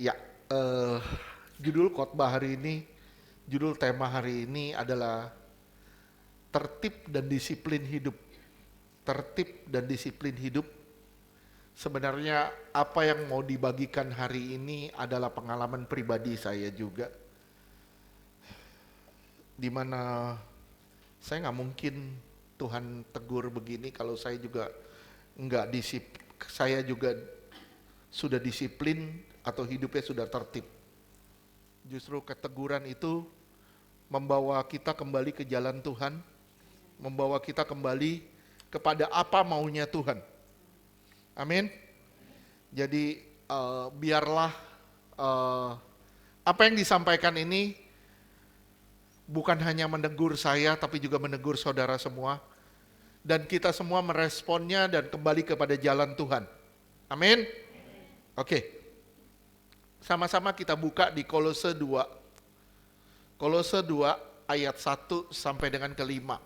Ya, eh, judul khotbah hari ini, judul tema hari ini adalah tertib dan disiplin hidup. Tertib dan disiplin hidup. Sebenarnya apa yang mau dibagikan hari ini adalah pengalaman pribadi saya juga, di mana saya nggak mungkin Tuhan tegur begini kalau saya juga nggak saya juga sudah disiplin atau hidupnya sudah tertib. Justru keteguran itu membawa kita kembali ke jalan Tuhan, membawa kita kembali kepada apa maunya Tuhan. Amin. Jadi biarlah apa yang disampaikan ini bukan hanya menegur saya, tapi juga menegur saudara semua. Dan kita semua meresponnya dan kembali kepada jalan Tuhan. Amin. Oke. Sama-sama kita buka di Kolose 2. Kolose 2 ayat 1 sampai dengan ke-5.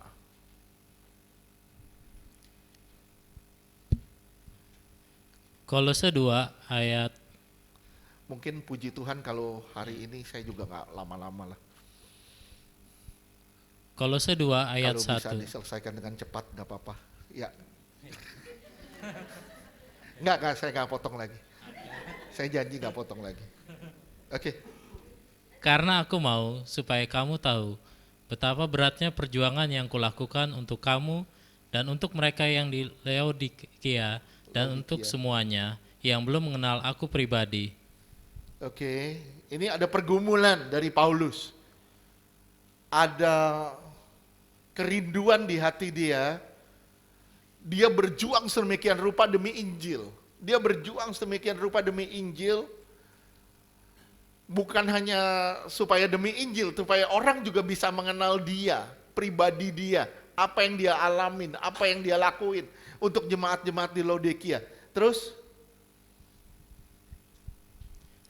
Kolose 2 ayat Mungkin puji Tuhan kalau hari ini saya juga nggak lama-lama lah. Kolose 2 ayat Kalau bisa 1. diselesaikan dengan cepat nggak apa-apa. Ya. Nggak, saya nggak potong lagi. Saya janji nggak potong lagi. Oke. Karena aku mau supaya kamu tahu betapa beratnya perjuangan yang kulakukan untuk kamu dan untuk mereka yang di Laodikia dan untuk semuanya yang belum mengenal aku pribadi. Oke, ini ada pergumulan dari Paulus. Ada kerinduan di hati dia. Dia berjuang sedemikian rupa demi Injil. Dia berjuang sedemikian rupa demi Injil. Bukan hanya supaya demi Injil, supaya orang juga bisa mengenal dia, pribadi dia, apa yang dia alamin, apa yang dia lakuin untuk jemaat-jemaat di Laodikia. Terus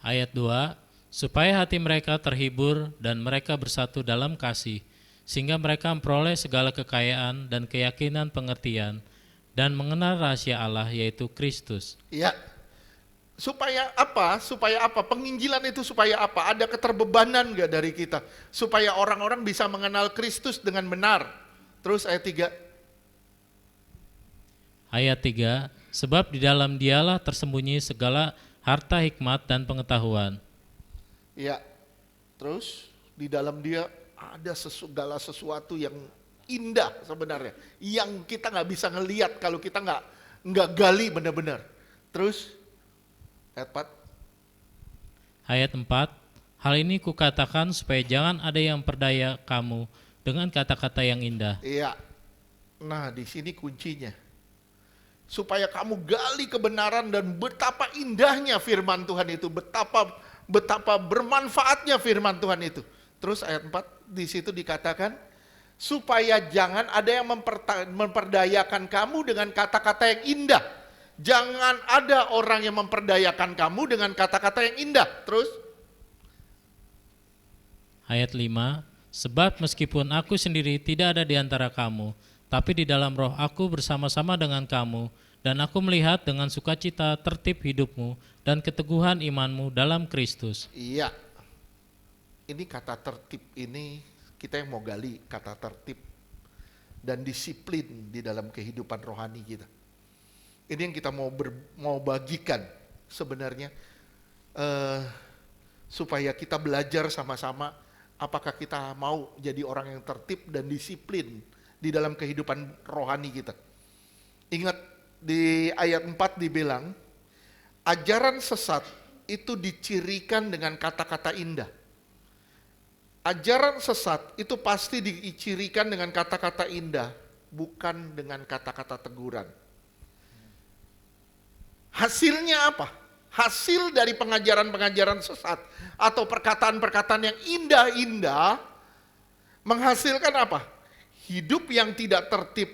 Ayat 2, supaya hati mereka terhibur dan mereka bersatu dalam kasih, sehingga mereka memperoleh segala kekayaan dan keyakinan pengertian, dan mengenal rahasia Allah yaitu Kristus. ya, supaya apa? Supaya apa? Penginjilan itu supaya apa? Ada keterbebanan gak dari kita? Supaya orang-orang bisa mengenal Kristus dengan benar. Terus ayat 3. Ayat 3, sebab di dalam dialah tersembunyi segala harta hikmat dan pengetahuan. Ya, terus di dalam dia ada segala sesuatu yang indah sebenarnya, yang kita nggak bisa ngelihat kalau kita nggak gali benar-benar. Terus ayat 4. Ayat 4, hal ini kukatakan supaya jangan ada yang perdaya kamu dengan kata-kata yang indah. Iya. Nah, di sini kuncinya. Supaya kamu gali kebenaran dan betapa indahnya firman Tuhan itu, betapa bermanfaatnya firman Tuhan itu. Terus ayat 4 di situ dikatakan supaya jangan ada yang memperdayakan kamu dengan kata-kata yang indah. Jangan ada orang yang memperdayakan kamu dengan kata-kata yang indah. Terus Ayat 5, sebab meskipun aku sendiri tidak ada di antara kamu, tapi di dalam roh aku bersama-sama dengan kamu, dan aku melihat dengan sukacita tertib hidupmu dan keteguhan imanmu dalam Kristus. iya. Ini kata tertib ini kita yang mau gali kata tertib dan disiplin di dalam kehidupan rohani kita. Ini yang kita mau bagikan sebenarnya supaya kita belajar sama-sama apakah kita mau jadi orang yang tertib dan disiplin di dalam kehidupan rohani kita. Ingat di ayat 4 dibilang ajaran sesat itu dicirikan dengan kata-kata indah. Ajaran sesat itu pasti dicirikan dengan kata-kata indah, bukan dengan kata-kata teguran. Hasilnya apa? Hasil dari pengajaran-pengajaran sesat atau perkataan-perkataan yang indah-indah menghasilkan apa? Hidup yang tidak tertib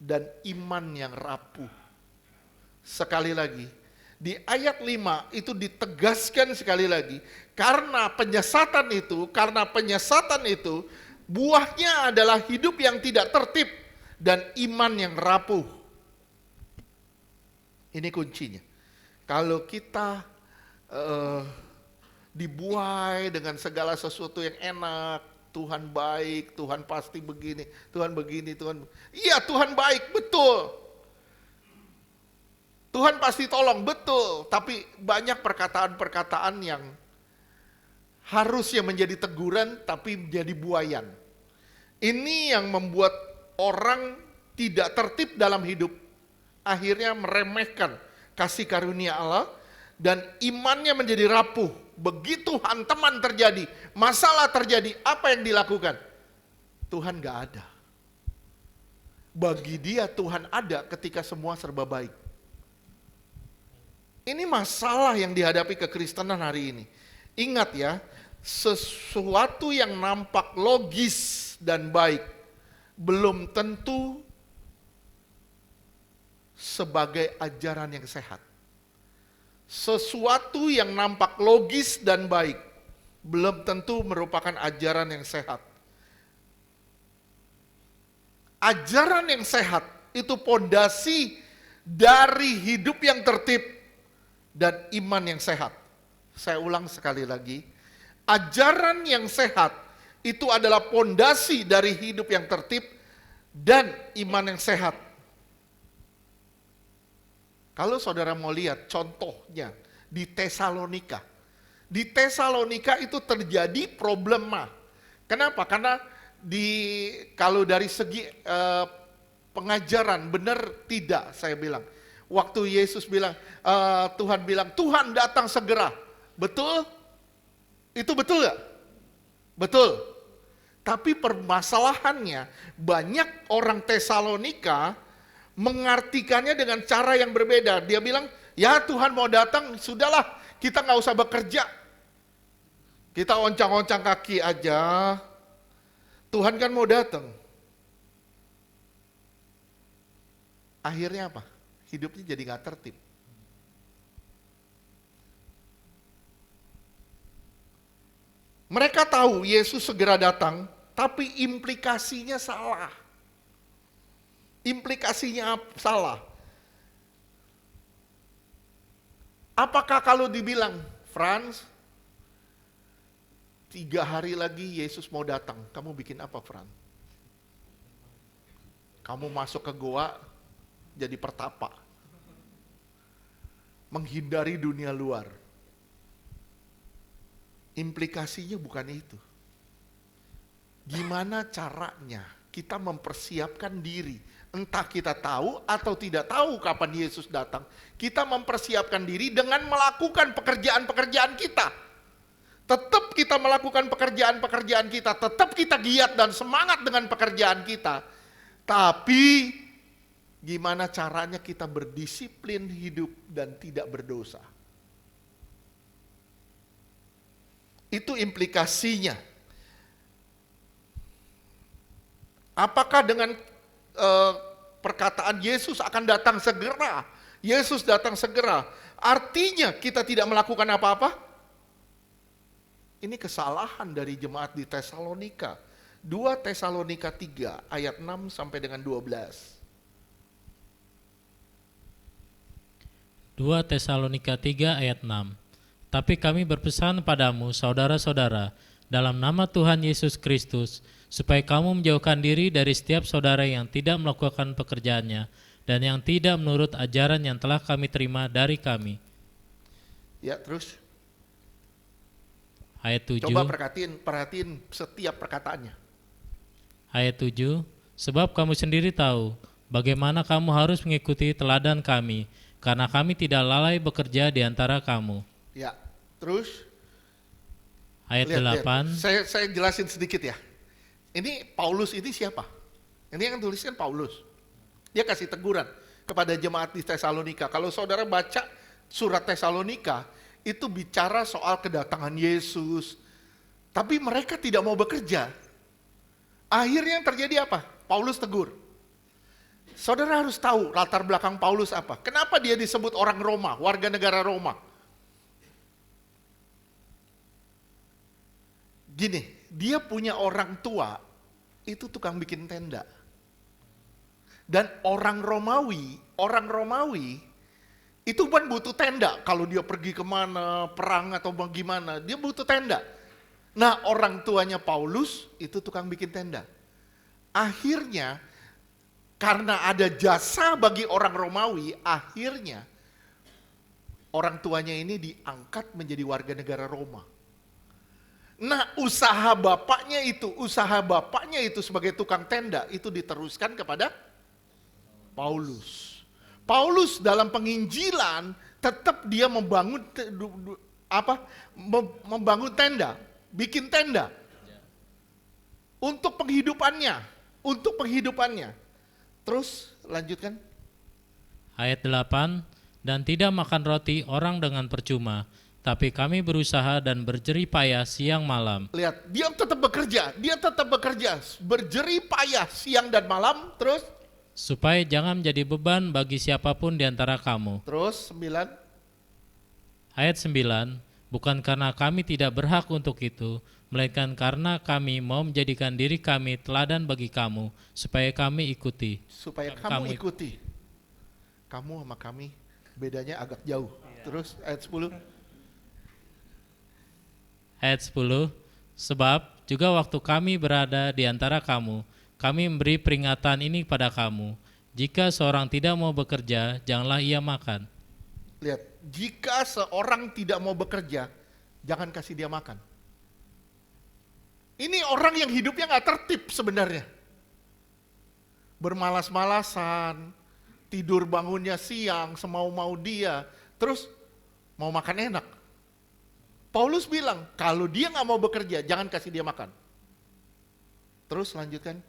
dan iman yang rapuh. Sekali lagi, di ayat 5 itu ditegaskan sekali lagi, karena penyesatan itu buahnya adalah hidup yang tidak tertib dan iman yang rapuh. Ini kuncinya. Kalau kita eh, dibuai dengan segala sesuatu yang enak. Tuhan baik, Tuhan pasti begini, Tuhan begini, Tuhan. Iya, Tuhan baik, betul. Tuhan pasti tolong, betul. Tapi banyak perkataan-perkataan yang harusnya menjadi teguran tapi menjadi buayan. Ini yang membuat orang tidak tertib dalam hidup. Akhirnya meremehkan kasih karunia Allah dan imannya menjadi rapuh. Begitu hantaman terjadi, masalah terjadi, apa yang dilakukan? Tuhan gak ada. Bagi dia Tuhan ada ketika semua serba baik. Ini masalah yang dihadapi kekristenan hari ini. Ingat ya, sesuatu yang nampak logis dan baik belum tentu sebagai ajaran yang sehat. Sesuatu yang nampak logis dan baik belum tentu merupakan ajaran yang sehat. Ajaran yang sehat itu pondasi dari hidup yang tertib dan iman yang sehat. Saya ulang sekali lagi, ajaran yang sehat itu adalah pondasi dari hidup yang tertib dan iman yang sehat. Kalau saudara mau lihat contohnya di Tesalonika. Di Tesalonika itu terjadi problema. Kenapa? Karena kalau dari segi pengajaran benar tidak, saya bilang. Waktu Yesus bilang, Tuhan bilang, Tuhan datang segera. Betul? Itu betul gak? Betul. Tapi permasalahannya banyak orang Tesalonika mengartikannya dengan cara yang berbeda. Dia bilang, ya Tuhan mau datang, sudahlah kita gak usah bekerja. Kita oncang-oncang kaki aja. Tuhan kan mau datang. Akhirnya apa? Hidupnya jadi gak tertib. Mereka tahu Yesus segera datang, tapi implikasinya salah. Implikasinya salah. Apakah kalau dibilang, Frans, 3 hari lagi Yesus mau datang, kamu bikin apa, Frans? Kamu masuk ke goa, jadi pertapa. Menghindari dunia luar. Implikasinya bukan itu. Gimana caranya kita mempersiapkan diri? Entah kita tahu atau tidak tahu kapan Yesus datang. Kita mempersiapkan diri dengan melakukan pekerjaan-pekerjaan kita. Tetap kita melakukan pekerjaan-pekerjaan kita. Tetap kita giat dan semangat dengan pekerjaan kita. Tapi gimana caranya kita berdisiplin hidup dan tidak berdosa. Itu implikasinya. Apakah dengan perkataan Yesus akan datang segera, Yesus datang segera, artinya kita tidak melakukan apa-apa? Ini kesalahan dari jemaat di Tesalonika. 2 Tesalonika 3 ayat 6 sampai dengan 12. 2 Tesalonika 3 ayat 6. Tapi kami berpesan padamu, saudara-saudara, dalam nama Tuhan Yesus Kristus, supaya kamu menjauhkan diri dari setiap saudara yang tidak melakukan pekerjaannya dan yang tidak menurut ajaran yang telah kami terima dari kami. Ya, terus. Ayat 7. Coba perhatiin setiap perkataannya. Ayat 7. Sebab kamu sendiri tahu bagaimana kamu harus mengikuti teladan kami, karena kami tidak lalai bekerja di antara kamu. Ya, terus. Ayat Lihat. 8. Saya jelasin sedikit ya. Ini Paulus ini siapa? Ini yang tuliskan Paulus. Dia kasih teguran kepada jemaat di Tesalonika. Kalau saudara baca surat Tesalonika, itu bicara soal kedatangan Yesus. Tapi mereka tidak mau bekerja. Akhirnya yang terjadi apa? Paulus tegur. Saudara harus tahu latar belakang Paulus apa. Kenapa dia disebut orang Roma, warga negara Roma? Gini, dia punya orang tua, itu tukang bikin tenda. Dan orang Romawi Itu pun butuh tenda. Kalau dia pergi kemana, perang atau bagaimana, dia butuh tenda. Nah, orang tuanya Paulus itu tukang bikin tenda. Akhirnya, karena ada jasa bagi orang Romawi, akhirnya orang tuanya ini diangkat menjadi warga negara Roma. Nah, usaha bapaknya itu sebagai tukang tenda itu diteruskan kepada Paulus. Paulus dalam penginjilan tetap dia membangun membangun tenda, bikin tenda untuk penghidupannya. Terus lanjutkan. Ayat 8, dan tidak makan roti orang dengan percuma, tapi kami berusaha dan berjerih payah siang malam. Lihat, dia tetap bekerja, berjerih payah siang dan malam, terus? Supaya jangan menjadi beban bagi siapapun di antara kamu. Terus, 9. Ayat 9, bukan karena kami tidak berhak untuk itu, melainkan karena kami mau menjadikan diri kami teladan bagi kamu, supaya kami ikuti. Supaya kamu ikuti. Kamu sama kami bedanya agak jauh. Terus ayat 10. Ayat 10, sebab juga waktu kami berada di antara kamu, kami memberi peringatan ini kepada kamu, jika seorang tidak mau bekerja, janganlah ia makan. Lihat, jika seorang tidak mau bekerja, jangan kasih dia makan. Ini orang yang hidupnya gak tertib sebenarnya. Bermalas-malasan, tidur bangunnya siang, semau-mau dia, terus mau makan enak. Paulus bilang, kalau dia gak mau bekerja, jangan kasih dia makan. Terus lanjutkan.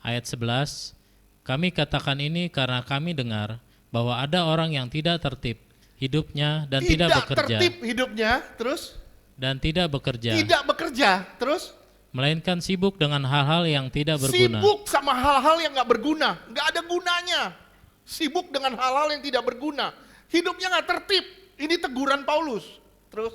Ayat 11, kami katakan ini karena kami dengar bahwa ada orang yang tidak tertib hidupnya dan tidak bekerja. Tidak tertib hidupnya, terus? Dan tidak bekerja. Tidak bekerja, terus? Melainkan sibuk dengan hal-hal yang tidak berguna. Sibuk sama hal-hal yang gak berguna, gak ada gunanya. Sibuk dengan hal-hal yang tidak berguna. Hidupnya gak tertib. Ini teguran Paulus. Terus?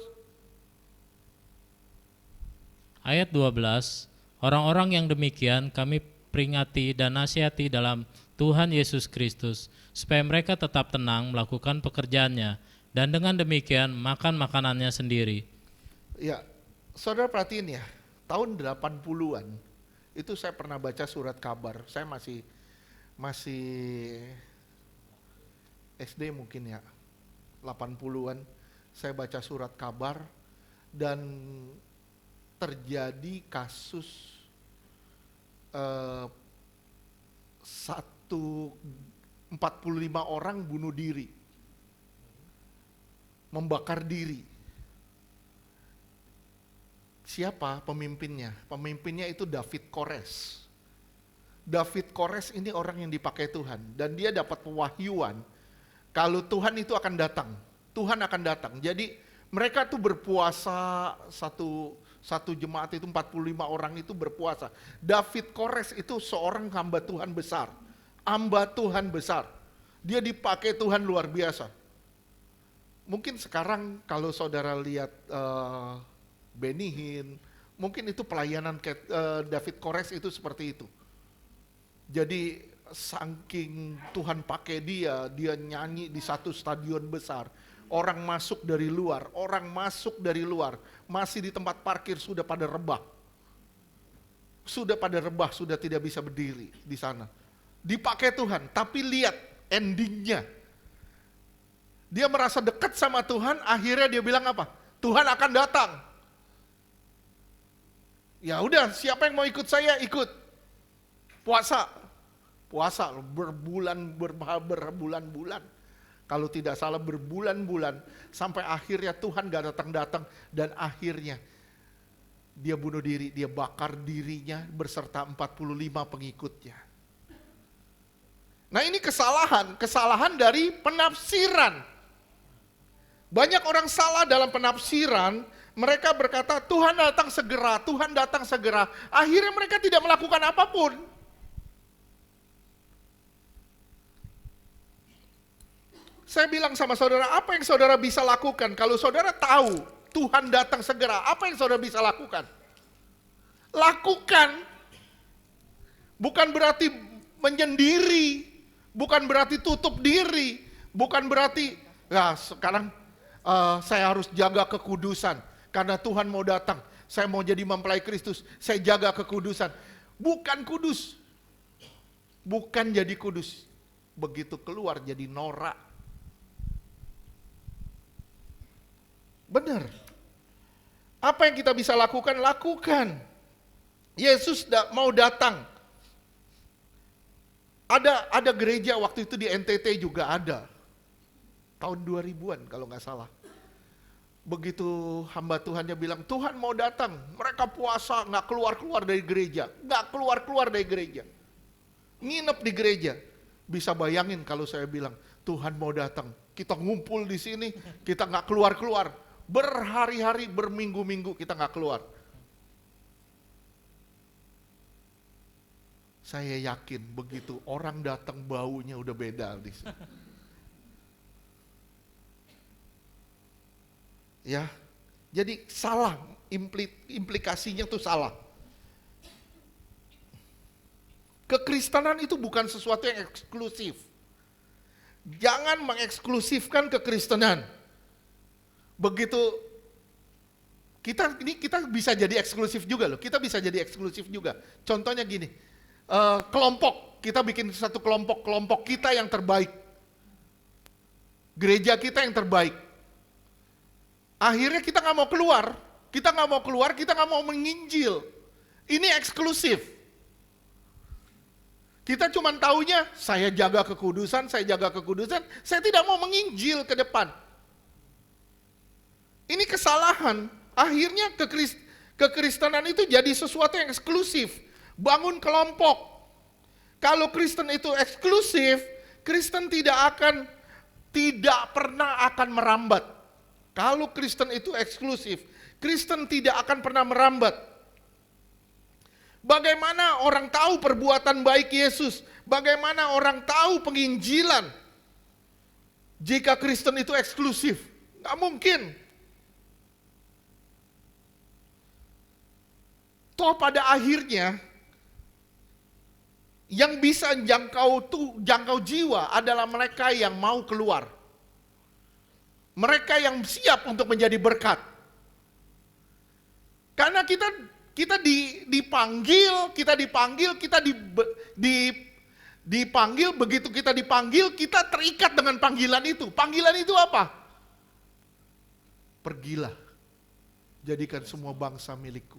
Ayat 12, orang-orang yang demikian kami peringati dan nasihati dalam Tuhan Yesus Kristus, supaya mereka tetap tenang melakukan pekerjaannya, dan dengan demikian makan makanannya sendiri. Ya, saudara perhatiin ya, tahun 80-an, itu saya pernah baca surat kabar, saya masih SD mungkin ya, 80-an, saya baca surat kabar, dan terjadi kasus 45 orang bunuh diri, membakar diri. Siapa pemimpinnya? Pemimpinnya itu David Kores. David Kores ini orang yang dipakai Tuhan, dan dia dapat pewahyuan kalau Tuhan itu akan datang. Tuhan akan datang. Jadi mereka tuh berpuasa, satu jemaat itu 45 orang itu berpuasa. David Kores itu seorang hamba Tuhan besar. Hamba Tuhan besar. Dia dipakai Tuhan luar biasa. Mungkin sekarang kalau saudara lihat Benny Hinn, mungkin itu pelayanan David Kores itu seperti itu. Jadi saking Tuhan pakai dia nyanyi di satu stadion besar. Orang masuk dari luar, masih di tempat parkir sudah pada rebah. Sudah tidak bisa berdiri di sana. Dipakai Tuhan, tapi lihat endingnya. Dia merasa dekat sama Tuhan, akhirnya dia bilang apa? Tuhan akan datang. Ya udah, siapa yang mau ikut saya, ikut. Puasa berbulan-bulan. Kalau tidak salah berbulan-bulan, sampai akhirnya Tuhan gak datang-datang, dan akhirnya dia bunuh diri, dia bakar dirinya berserta 45 pengikutnya. Nah ini kesalahan dari penafsiran. Banyak orang salah dalam penafsiran, mereka berkata Tuhan datang segera. Akhirnya mereka tidak melakukan apapun. Saya bilang sama saudara, apa yang saudara bisa lakukan? Kalau saudara tahu Tuhan datang segera, apa yang saudara bisa lakukan? Lakukan. Bukan berarti menyendiri, Bukan berarti tutup diri, bukan berarti ya sekarang saya harus jaga kekudusan karena Tuhan mau datang. Saya mau jadi mempelai Kristus, saya jaga kekudusan. Bukan kudus. Bukan jadi kudus. Begitu keluar jadi norak. Benar. Apa yang kita bisa lakukan? Lakukan. Yesus mau datang. Ada gereja waktu itu di NTT juga ada. Tahun 2000-an kalau nggak salah. Begitu hamba Tuhannya bilang, Tuhan mau datang. Mereka puasa, nggak keluar-keluar dari gereja. Nggak keluar-keluar dari gereja. Nginep di gereja. Bisa bayangin kalau saya bilang, Tuhan mau datang. Kita ngumpul di sini, kita nggak keluar-keluar. Berhari-hari, berminggu-minggu kita nggak keluar. Saya yakin begitu orang datang baunya udah beda di sini. Ya, jadi salah, implikasinya tuh salah. Kekristenan itu bukan sesuatu yang eksklusif. Jangan mengeksklusifkan kekristenan. Begitu kita bisa jadi eksklusif juga loh. Kita bisa jadi eksklusif juga. Contohnya gini, kelompok, kita bikin satu kelompok kita yang terbaik. Gereja kita yang terbaik. Akhirnya kita nggak mau keluar, kita nggak mau menginjil. Ini eksklusif. Kita cuma taunya, saya jaga kekudusan, saya tidak mau menginjil ke depan. Ini kesalahan. Akhirnya kekristenan itu jadi sesuatu yang eksklusif. Bangun kelompok. Kalau Kristen itu eksklusif, Kristen tidak pernah akan merambat. Kalau Kristen itu eksklusif, Kristen tidak akan pernah merambat. Bagaimana orang tahu perbuatan baik Yesus? Bagaimana orang tahu penginjilan? Jika Kristen itu eksklusif, nggak mungkin. Toh pada akhirnya, yang bisa jangkau jiwa adalah mereka yang mau keluar. Mereka yang siap untuk menjadi berkat. Karena kita dipanggil, begitu kita dipanggil, kita terikat dengan panggilan itu. Panggilan itu apa? Pergilah, jadikan semua bangsa milikku.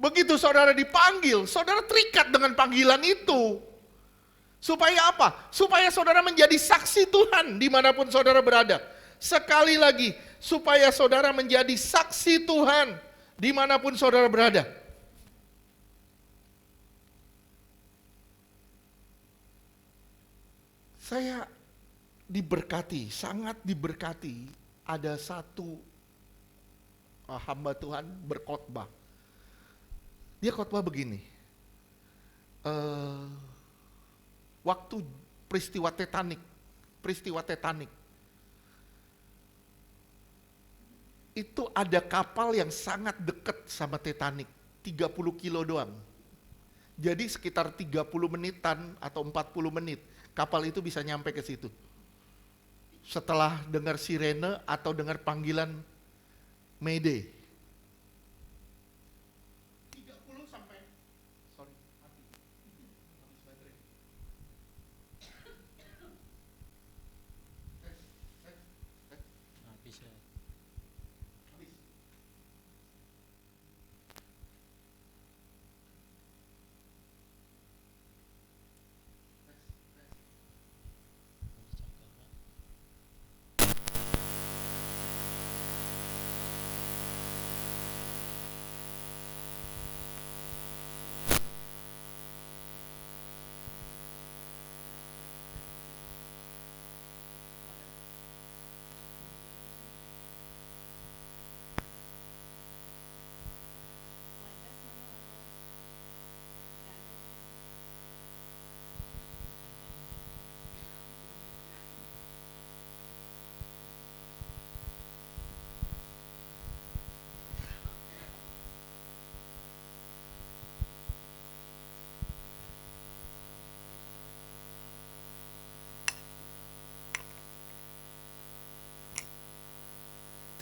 Begitu saudara dipanggil, saudara terikat dengan panggilan itu. Supaya apa? Supaya saudara menjadi saksi Tuhan dimanapun saudara berada. Sekali lagi, supaya saudara menjadi saksi Tuhan dimanapun saudara berada. Saya diberkati, sangat diberkati. Ada satu hamba Tuhan berkhotbah. Dia khotbah begini. Waktu peristiwa Titanic, itu ada kapal yang sangat dekat sama Titanic, 30 kilo doang. Jadi sekitar 30 menitan atau 40 menit, kapal itu bisa nyampe ke situ. Setelah dengar sirene atau dengar panggilan Mayday.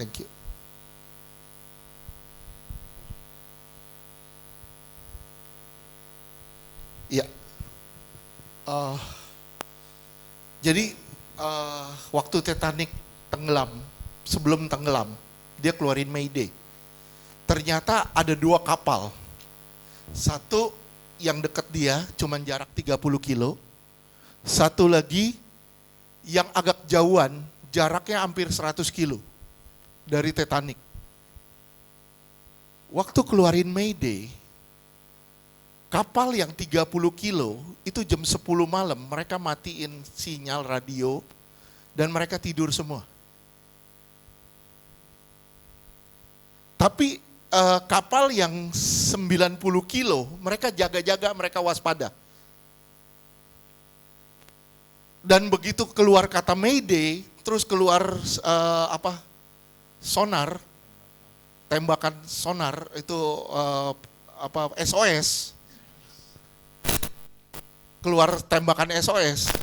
Thank you. Ya, jadi waktu Titanic tenggelam, sebelum tenggelam, dia keluarin Mayday. Ternyata ada 2 kapal. Satu yang dekat dia cuman jarak 30 kilo. Satu lagi yang agak jauhan, jaraknya hampir 100 kilo dari Titanic. Waktu keluarin Mayday, kapal yang 30 kilo itu jam 10 malam mereka matiin sinyal radio dan mereka tidur semua. Tapi kapal yang 90 kilo mereka jaga-jaga, mereka waspada. Dan begitu keluar kata Mayday, terus keluar sonar, tembakan sonar itu SOS. Keluar tembakan SOS.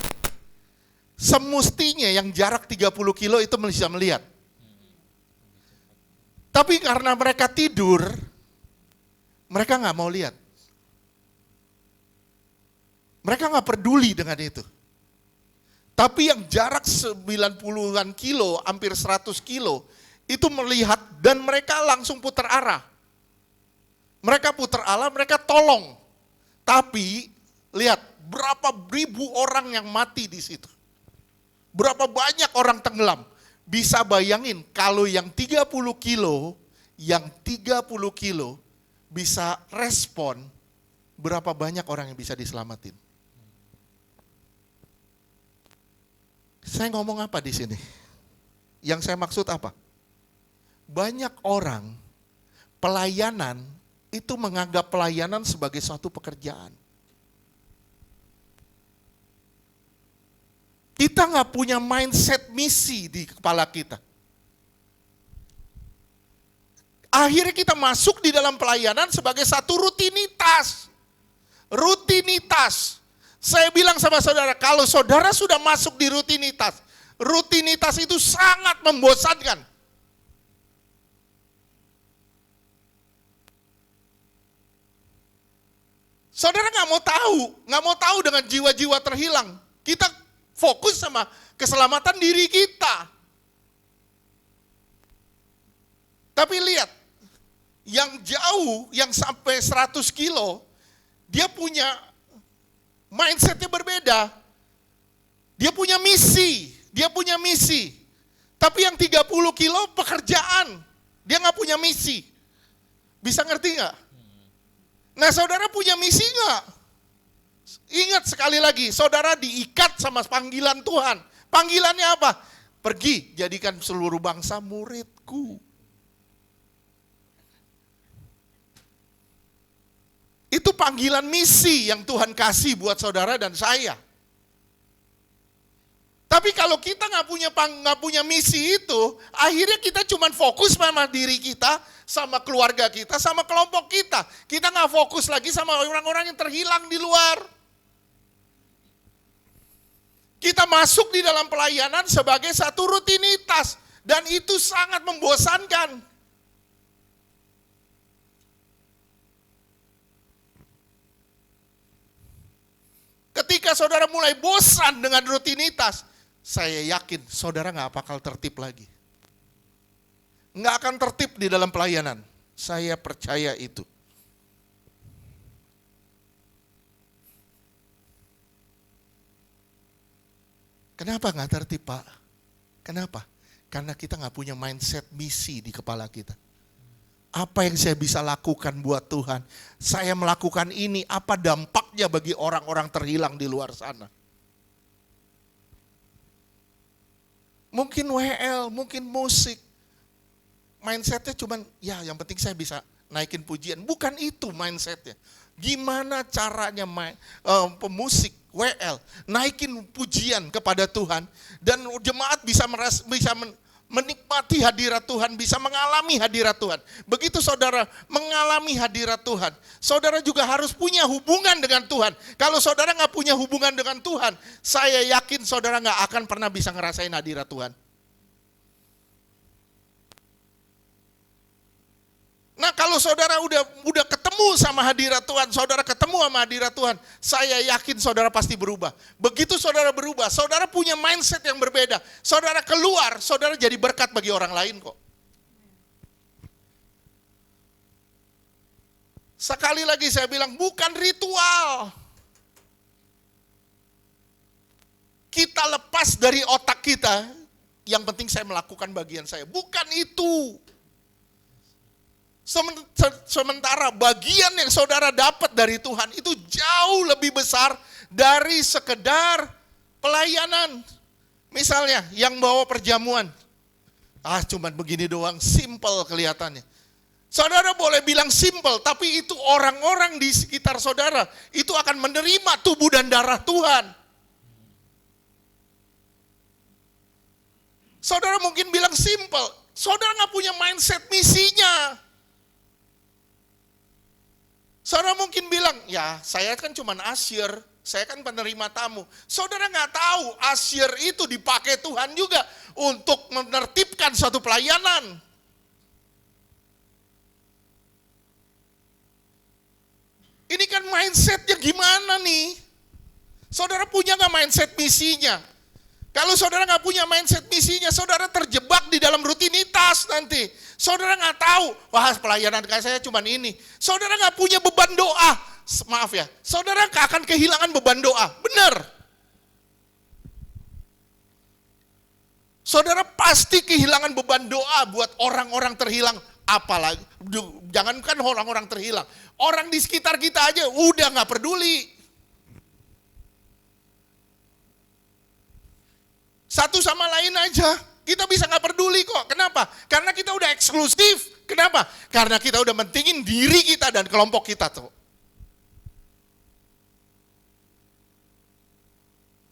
Semestinya yang jarak 30 kilo itu bisa melihat. Tapi karena mereka tidur, mereka nggak mau lihat. Mereka nggak peduli dengan itu. Tapi yang jarak 90-an kilo, hampir 100 kilo, itu melihat dan mereka langsung putar arah. Mereka putar arah, mereka tolong. Tapi lihat berapa ribu orang yang mati di situ. Berapa banyak orang tenggelam. Bisa bayangin kalau yang 30 kilo bisa respon, berapa banyak orang yang bisa diselamatin. Saya ngomong apa di sini? Yang saya maksud apa? Banyak orang pelayanan itu menganggap pelayanan sebagai suatu pekerjaan. Kita nggak punya mindset misi di kepala kita. Akhirnya kita masuk di dalam pelayanan sebagai satu rutinitas. Rutinitas. Saya bilang sama saudara, kalau saudara sudah masuk di rutinitas, rutinitas itu sangat membosankan. Saudara nggak mau tahu dengan jiwa-jiwa terhilang. Kita fokus sama keselamatan diri kita. Tapi lihat, yang jauh, yang sampai 100 kilo, dia punya mindsetnya berbeda. Dia punya misi. Tapi yang 30 kilo pekerjaan, dia nggak punya misi. Bisa ngerti nggak? Nah, saudara punya misi nggak? Ingat sekali lagi, saudara diikat sama panggilan Tuhan. Panggilannya apa? Pergi, jadikan seluruh bangsa muridku. Itu panggilan misi yang Tuhan kasih buat saudara dan saya. Tapi kalau kita nggak punya misi itu, akhirnya kita cuma fokus sama diri kita, sama keluarga kita, sama kelompok kita. Kita nggak fokus lagi sama orang-orang yang terhilang di luar. Kita masuk di dalam pelayanan sebagai satu rutinitas dan itu sangat membosankan. Ketika saudara mulai bosan dengan rutinitas, saya yakin saudara nggak bakal tertib lagi. Nggak akan tertib di dalam pelayanan. Saya percaya itu. Kenapa nggak tertib, Pak? Kenapa? Karena kita nggak punya mindset misi di kepala kita. Apa yang saya bisa lakukan buat Tuhan? Saya melakukan ini, apa dampaknya bagi orang-orang terhilang di luar sana? Mungkin WL, mungkin musik. Mindsetnya cuman, ya yang penting saya bisa naikin pujian. Bukan itu mindsetnya. Gimana caranya pemusik WL naikin pujian kepada Tuhan dan jemaat bisa menikmati hadirat Tuhan, bisa mengalami hadirat Tuhan. Begitu saudara mengalami hadirat Tuhan, saudara juga harus punya hubungan dengan Tuhan. Kalau saudara nggak punya hubungan dengan Tuhan, saya yakin saudara nggak akan pernah bisa ngerasain hadirat Tuhan. Kalau saudara udah ketemu sama hadirat Tuhan, saudara ketemu sama hadirat Tuhan, saya yakin saudara pasti berubah. Begitu saudara berubah, saudara punya mindset yang berbeda. Saudara keluar, saudara jadi berkat bagi orang lain kok. Sekali lagi saya bilang, bukan ritual. Kita lepas dari otak kita, yang penting saya melakukan bagian saya. Bukan itu. Sementara bagian yang saudara dapat dari Tuhan itu jauh lebih besar dari sekedar pelayanan. Misalnya yang bawa perjamuan. Cuman begini doang, simple kelihatannya. Saudara boleh bilang simple, tapi itu orang-orang di sekitar saudara itu akan menerima tubuh dan darah Tuhan. Saudara mungkin bilang simple, saudara nggak punya mindset misinya. Saudara mungkin bilang, ya saya kan cuma asyir, saya kan penerima tamu. Saudara nggak tahu asyir itu dipakai Tuhan juga untuk menertibkan suatu pelayanan. Ini kan mindsetnya gimana nih? Saudara punya nggak mindset misinya? Kalau saudara nggak punya mindset misinya, saudara terjebak di dalam rutinitas nanti. Saudara nggak tahu, wah pelayanan kayak saya cuma ini. Saudara nggak punya beban doa, maaf ya, saudara nggak akan kehilangan beban doa, benar. Saudara pasti kehilangan beban doa buat orang-orang terhilang, apalagi, jangankan orang-orang terhilang, orang di sekitar kita aja udah nggak peduli. Satu sama lain aja, kita bisa nggak peduli kok. Kenapa? Karena kita udah eksklusif. Kenapa? Karena kita udah mentingin diri kita dan kelompok kita tuh.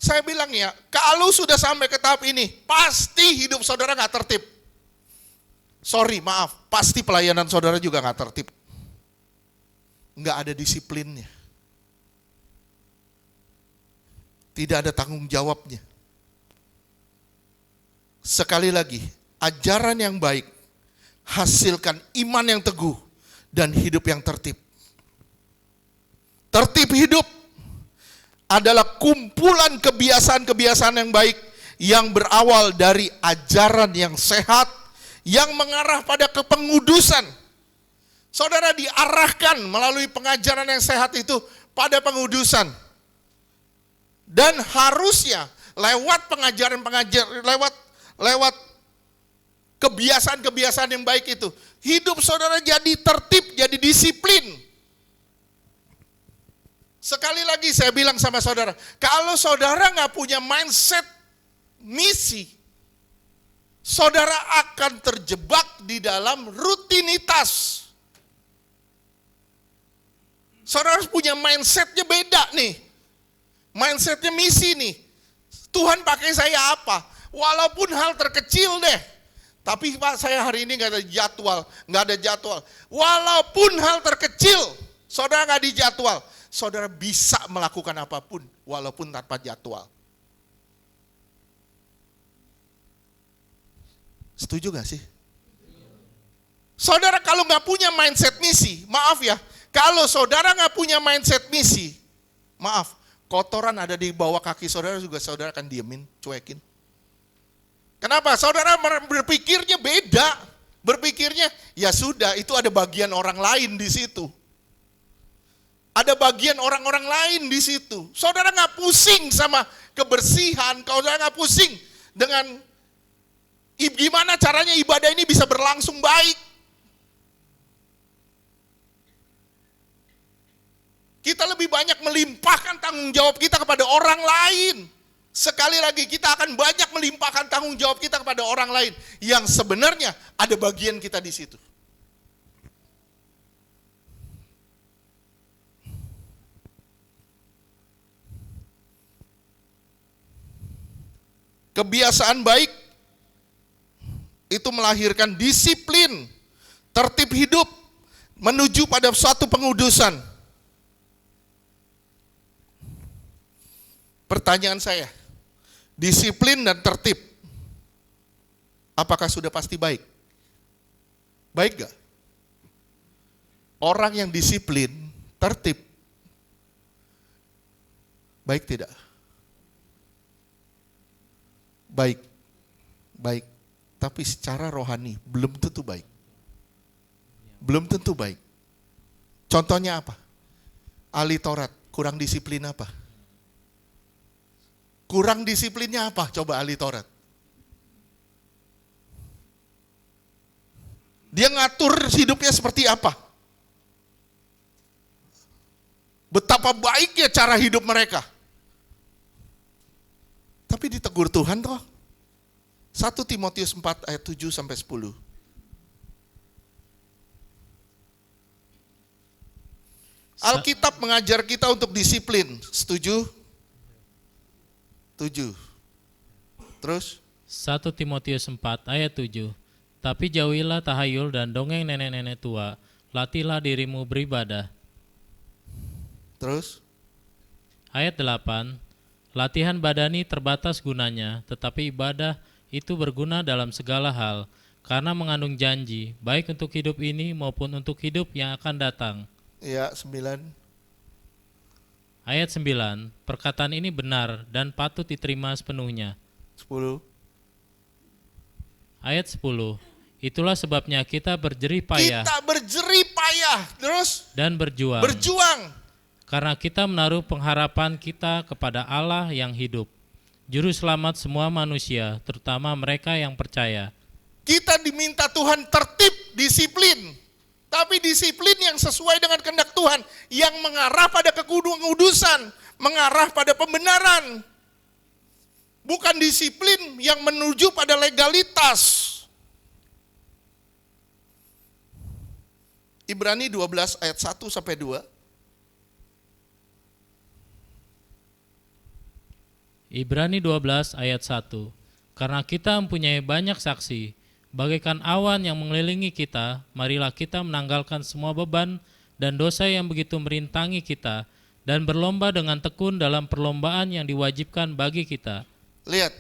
Saya bilang ya, kalau sudah sampai ke tahap ini, pasti hidup saudara nggak tertib. Sorry, maaf, pasti pelayanan saudara juga nggak tertib. Nggak ada disiplinnya. Tidak ada tanggung jawabnya. Sekali lagi, ajaran yang baik, hasilkan iman yang teguh, dan hidup yang tertib. Tertib hidup adalah kumpulan kebiasaan-kebiasaan yang baik, yang berawal dari ajaran yang sehat, yang mengarah pada kepengudusan. Saudara diarahkan melalui pengajaran yang sehat itu pada pengudusan. Dan harusnya lewat pengajaran-pengajaran, lewat kebiasaan-kebiasaan yang baik itu, hidup saudara jadi tertib, jadi disiplin. Sekali lagi saya bilang sama saudara, kalau saudara nggak punya mindset misi, saudara akan terjebak di dalam rutinitas. Saudara harus punya mindsetnya beda nih, mindsetnya misi nih. Tuhan pakai saya apa? Walaupun hal terkecil deh, tapi Pak saya hari ini nggak ada jadwal. Walaupun hal terkecil, saudara nggak dijadwal, saudara bisa melakukan apapun walaupun tanpa jadwal. Setuju gak sih? Saudara kalau nggak punya mindset misi, maaf ya, kalau saudara nggak punya mindset misi, maaf, kotoran ada di bawah kaki saudara juga saudara akan diemin, cuekin. Kenapa? Saudara berpikirnya beda. Berpikirnya, ya sudah, itu ada bagian orang lain di situ. Ada bagian orang-orang lain di situ. Saudara nggak pusing sama kebersihan, saudara nggak pusing dengan gimana caranya ibadah ini bisa berlangsung baik. Kita lebih banyak melimpahkan tanggung jawab kita kepada orang lain. Sekali lagi kita akan banyak melimpahkan tanggung jawab kita kepada orang lain yang sebenarnya ada bagian kita di situ. Kebiasaan baik itu melahirkan disiplin, tertib hidup menuju pada suatu pengudusan. Pertanyaan saya, disiplin dan tertib, apakah sudah pasti baik? Baik gak? orang yang disiplin, tertib, baik tidak? Baik, baik. Tapi secara rohani belum tentu baik. Belum tentu baik. Contohnya apa? Ahli Taurat, kurang disiplin apa? Kurang disiplinnya apa? Coba ahli Taurat. Dia ngatur hidupnya seperti apa? Betapa baiknya cara hidup mereka. Tapi ditegur Tuhan toh. 1 Timotius 4 ayat 7 sampai 10. Alkitab mengajar kita untuk disiplin. Setuju? Setuju. Terus? 1 Timotius 4 ayat 7. Tapi jauhilah tahayul dan dongeng nenek-nenek tua, latihlah dirimu beribadah. Terus? Ayat 8. Latihan badani terbatas gunanya, tetapi ibadah itu berguna dalam segala hal, karena mengandung janji, baik untuk hidup ini maupun untuk hidup yang akan datang. Ya, 9. Ayat 9. Perkataan ini benar dan patut diterima sepenuhnya. 10. Ayat 10. Itulah sebabnya kita berjerih payah Kita berjerih payah, terus dan berjuang, karena kita menaruh pengharapan kita kepada Allah yang hidup, Juru Selamat semua manusia, terutama mereka yang percaya. Kita diminta Tuhan tertib, disiplin. Tapi disiplin yang sesuai dengan kehendak Tuhan, yang mengarah pada kekudusan, mengarah pada pembenaran. Bukan disiplin yang menuju pada legalitas. Ibrani 12 ayat 1 sampai 2. Ibrani 12 ayat 1. Karena kita mempunyai banyak saksi, bagaikan awan yang mengelilingi kita, marilah kita menanggalkan semua beban dan dosa yang begitu merintangi kita, dan berlomba dengan tekun dalam perlombaan yang diwajibkan bagi kita. Lihat,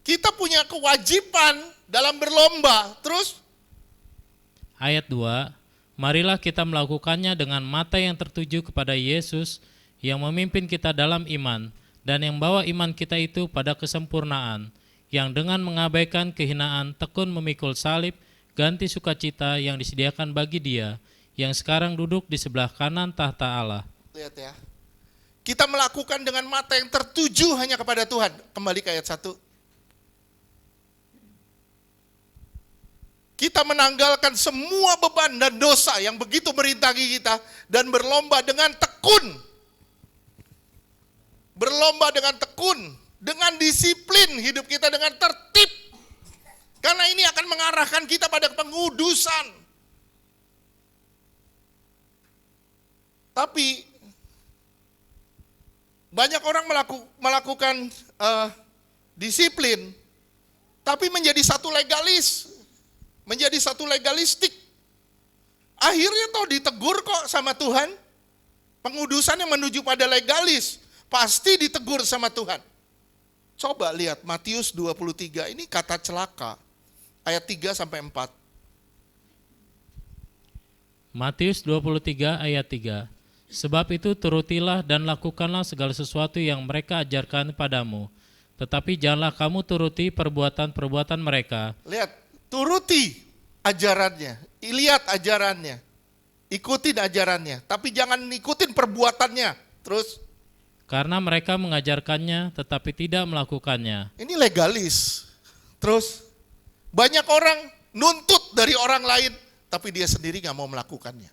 kita punya kewajiban dalam berlomba. Terus? Ayat 2. Marilah kita melakukannya dengan mata yang tertuju kepada Yesus yang memimpin kita dalam iman, dan yang bawa iman kita itu pada kesempurnaan, yang dengan mengabaikan kehinaan tekun memikul salib, ganti sukacita yang disediakan bagi Dia, yang sekarang duduk di sebelah kanan tahta Allah. Lihat ya, kita melakukan dengan mata yang tertuju hanya kepada Tuhan. Kembali ke ayat 1. Kita menanggalkan semua beban dan dosa yang begitu merintangi kita, dan berlomba dengan tekun. Berlomba dengan tekun, dengan disiplin hidup kita dengan tertib. Karena ini akan mengarahkan kita pada pengudusan. Tapi banyak orang melakukan disiplin, tapi menjadi satu legalis, menjadi satu legalistik. Akhirnya toh ditegur kok sama Tuhan. Pengudusan yang menuju pada legalis pasti ditegur sama Tuhan. Coba lihat Matius 23, ini kata celaka. Ayat 3 sampai 4. Matius 23 ayat 3. Sebab itu turutilah dan lakukanlah segala sesuatu yang mereka ajarkan padamu. Tetapi janganlah kamu turuti perbuatan-perbuatan mereka. Lihat, turuti ajarannya, lihat ajarannya, ikutin ajarannya, tapi jangan ikutin perbuatannya. Terus? Karena mereka mengajarkannya tetapi tidak melakukannya. Ini legalis. Terus? Banyak orang nuntut dari orang lain, tapi dia sendiri gak mau melakukannya.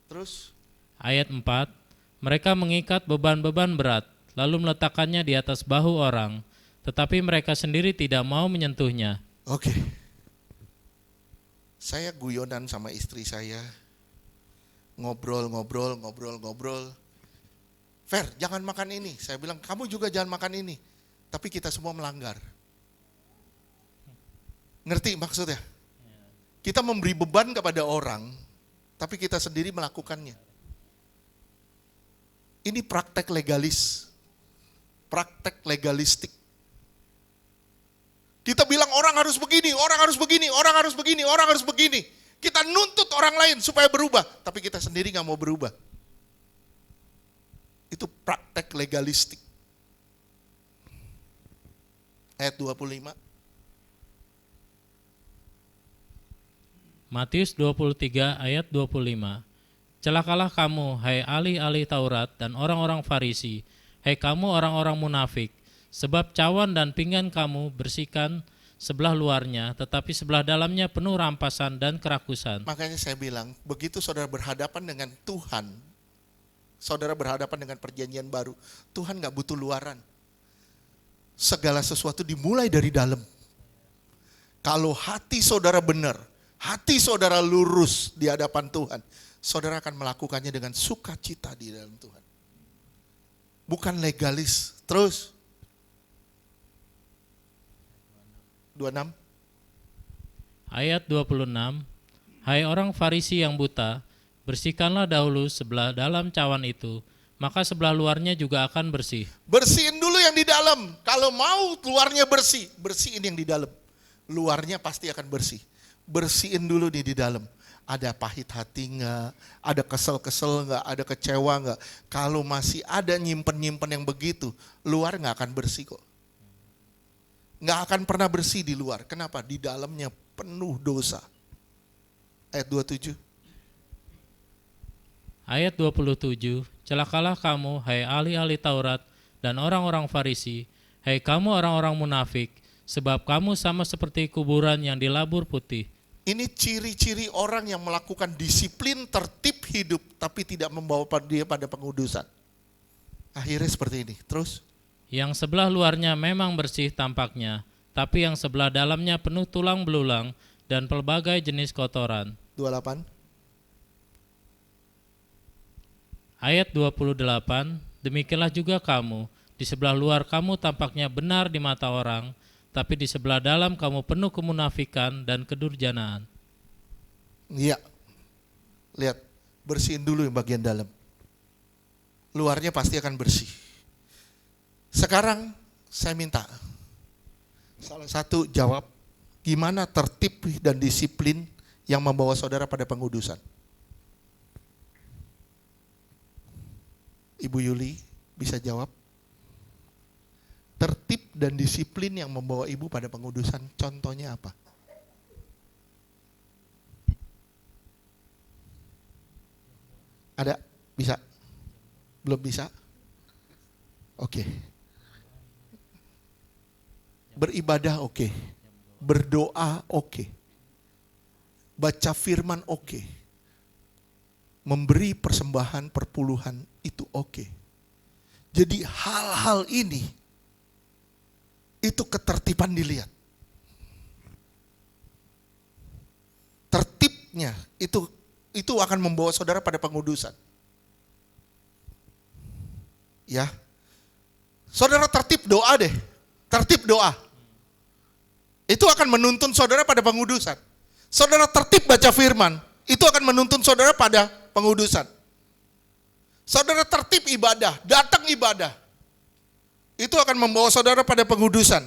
Terus? Ayat 4. Mereka mengikat beban-beban berat, lalu meletakkannya di atas bahu orang, tetapi mereka sendiri tidak mau menyentuhnya. Oke. Saya guyonan sama istri saya, ngobrol. Fer, jangan makan ini. Saya bilang, kamu juga jangan makan ini. Tapi kita semua melanggar. Ngerti maksudnya? Kita memberi beban kepada orang, tapi kita sendiri melakukannya. Ini praktek legalis. Praktek legalistik. Kita bilang orang harus begini, orang harus begini, orang harus begini, orang harus begini. Kita nuntut orang lain supaya berubah, tapi kita sendiri gak mau berubah. Itu praktek legalistik. Ayat 25. Matius 23 ayat 25. Celakalah kamu, hai ahli-ahli Taurat dan orang-orang Farisi, hai kamu orang-orang munafik, sebab cawan dan pinggan kamu bersihkan sebelah luarnya, tetapi sebelah dalamnya penuh rampasan dan kerakusan. Makanya saya bilang, begitu saudara berhadapan dengan Tuhan, saudara berhadapan dengan perjanjian baru, Tuhan gak butuh luaran. Segala sesuatu dimulai dari dalam. Kalau hati saudara benar, hati saudara lurus di hadapan Tuhan, saudara akan melakukannya dengan sukacita di dalam Tuhan. Bukan legalis. Terus 26. Ayat 26. Hai orang Farisi yang buta, bersihkanlah dahulu sebelah dalam cawan itu, maka sebelah luarnya juga akan bersih. Bersihin dulu yang di dalam. Kalau mau luarnya bersih, bersihin yang di dalam. Luarnya pasti akan bersih. Bersihin dulu nih di dalam. Ada pahit hati enggak? Ada kesel-kesel enggak? Ada kecewa enggak? Kalau masih ada nyimpen-nyimpen yang begitu, luar enggak akan bersih kok. Enggak akan pernah bersih di luar. Kenapa? Di dalamnya penuh dosa. Ayat 27. Ayat 27. Celakalah kamu, hai ahli-ahli Taurat dan orang-orang Farisi, hai kamu orang-orang munafik, sebab kamu sama seperti kuburan yang dilabur putih. Ini ciri-ciri orang yang melakukan disiplin tertib hidup, tapi tidak membawa dia pada pengudusan. Akhirnya seperti ini. Terus? Yang sebelah luarnya memang bersih tampaknya, tapi yang sebelah dalamnya penuh tulang belulang dan pelbagai jenis kotoran. 28. Ayat 28, demikianlah juga kamu, di sebelah luar kamu tampaknya benar di mata orang, tapi di sebelah dalam kamu penuh kemunafikan dan kedurjanaan. Iya. Lihat, bersihin dulu yang bagian dalam. Luarnya pasti akan bersih. Sekarang saya minta salah satu jawab, gimana tertib dan disiplin yang membawa saudara pada pengudusan? Ibu Yuli bisa jawab. Tertib dan disiplin yang membawa ibu pada pengudusan, contohnya apa? Ada? Bisa? Belum bisa? Oke. Beribadah oke. Berdoa oke. Baca firman oke. Memberi persembahan perpuluhan itu oke. Jadi hal-hal ini itu ketertiban dilihat. Tertibnya itu akan membawa saudara pada pengudusan. Ya. Saudara tertib doa deh. Tertib doa. Itu akan menuntun saudara pada pengudusan. Saudara tertib baca firman, itu akan menuntun saudara pada pengudusan. Saudara tertib ibadah, datang ibadah. Itu akan membawa saudara pada pengudusan.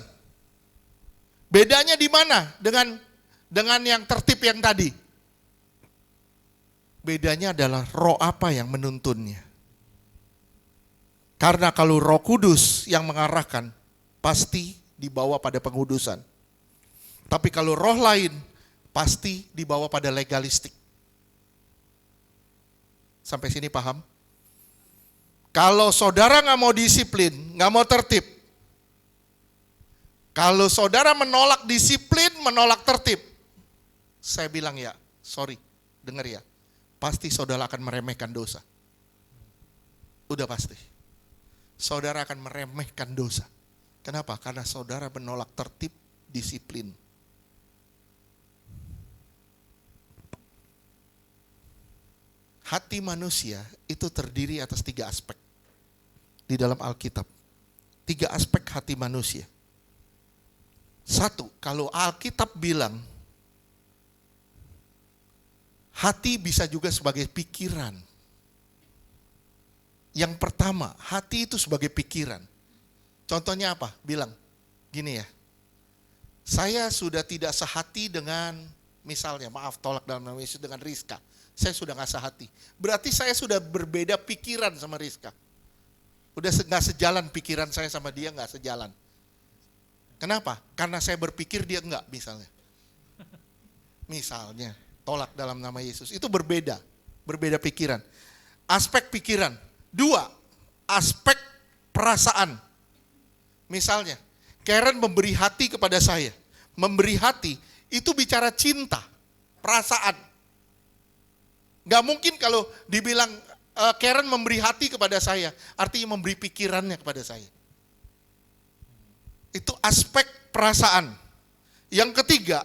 Bedanya di mana dengan yang tertib yang tadi? Bedanya adalah roh apa yang menuntunnya. Karena kalau Roh Kudus yang mengarahkan, pasti dibawa pada pengudusan. Tapi kalau roh lain, pasti dibawa pada legalistik. Sampai sini paham? Kalau saudara nggak mau disiplin, nggak mau tertib. Kalau saudara menolak disiplin, menolak tertib, saya bilang ya, sorry, dengar ya, pasti saudara akan meremehkan dosa. Udah pasti. Saudara akan meremehkan dosa. Kenapa? Karena saudara menolak tertib, disiplin. Hati manusia itu terdiri atas 3 aspek di dalam Alkitab. 3 aspek hati manusia. 1, kalau Alkitab bilang hati bisa juga sebagai pikiran. Yang pertama, hati itu sebagai pikiran. Contohnya apa? Bilang, gini ya, saya sudah tidak sehati dengan misalnya maaf tolak dalam nama Yesus dengan Rizka, saya sudah nggak sehati. Berarti saya sudah berbeda pikiran sama Rizka. Udah nggak sejalan pikiran saya sama dia, nggak sejalan. Kenapa? Karena saya berpikir dia enggak misalnya. Misalnya tolak dalam nama Yesus, itu berbeda pikiran. Aspek pikiran. 2, aspek perasaan. Misalnya, Karen memberi hati kepada saya. Memberi hati itu bicara cinta, perasaan. Gak mungkin kalau dibilang Karen memberi hati kepada saya, artinya memberi pikirannya kepada saya. Itu aspek perasaan. Yang ketiga,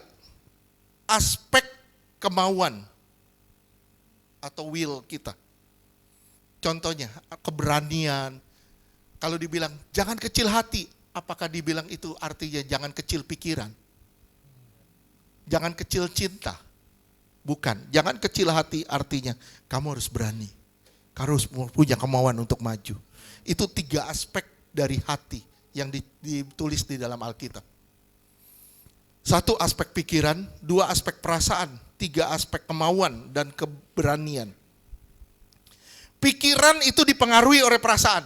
aspek kemauan atau will kita. Contohnya, keberanian. Kalau dibilang jangan kecil hati, apakah dibilang itu artinya jangan kecil pikiran? Jangan kecil cinta? Bukan. Jangan kecil hati artinya kamu harus berani. Kamu harus punya kemauan untuk maju. Itu 3 aspek dari hati yang ditulis di dalam Alkitab. 1 aspek pikiran, 2 aspek perasaan, 3 aspek kemauan dan keberanian. Pikiran itu dipengaruhi oleh perasaan.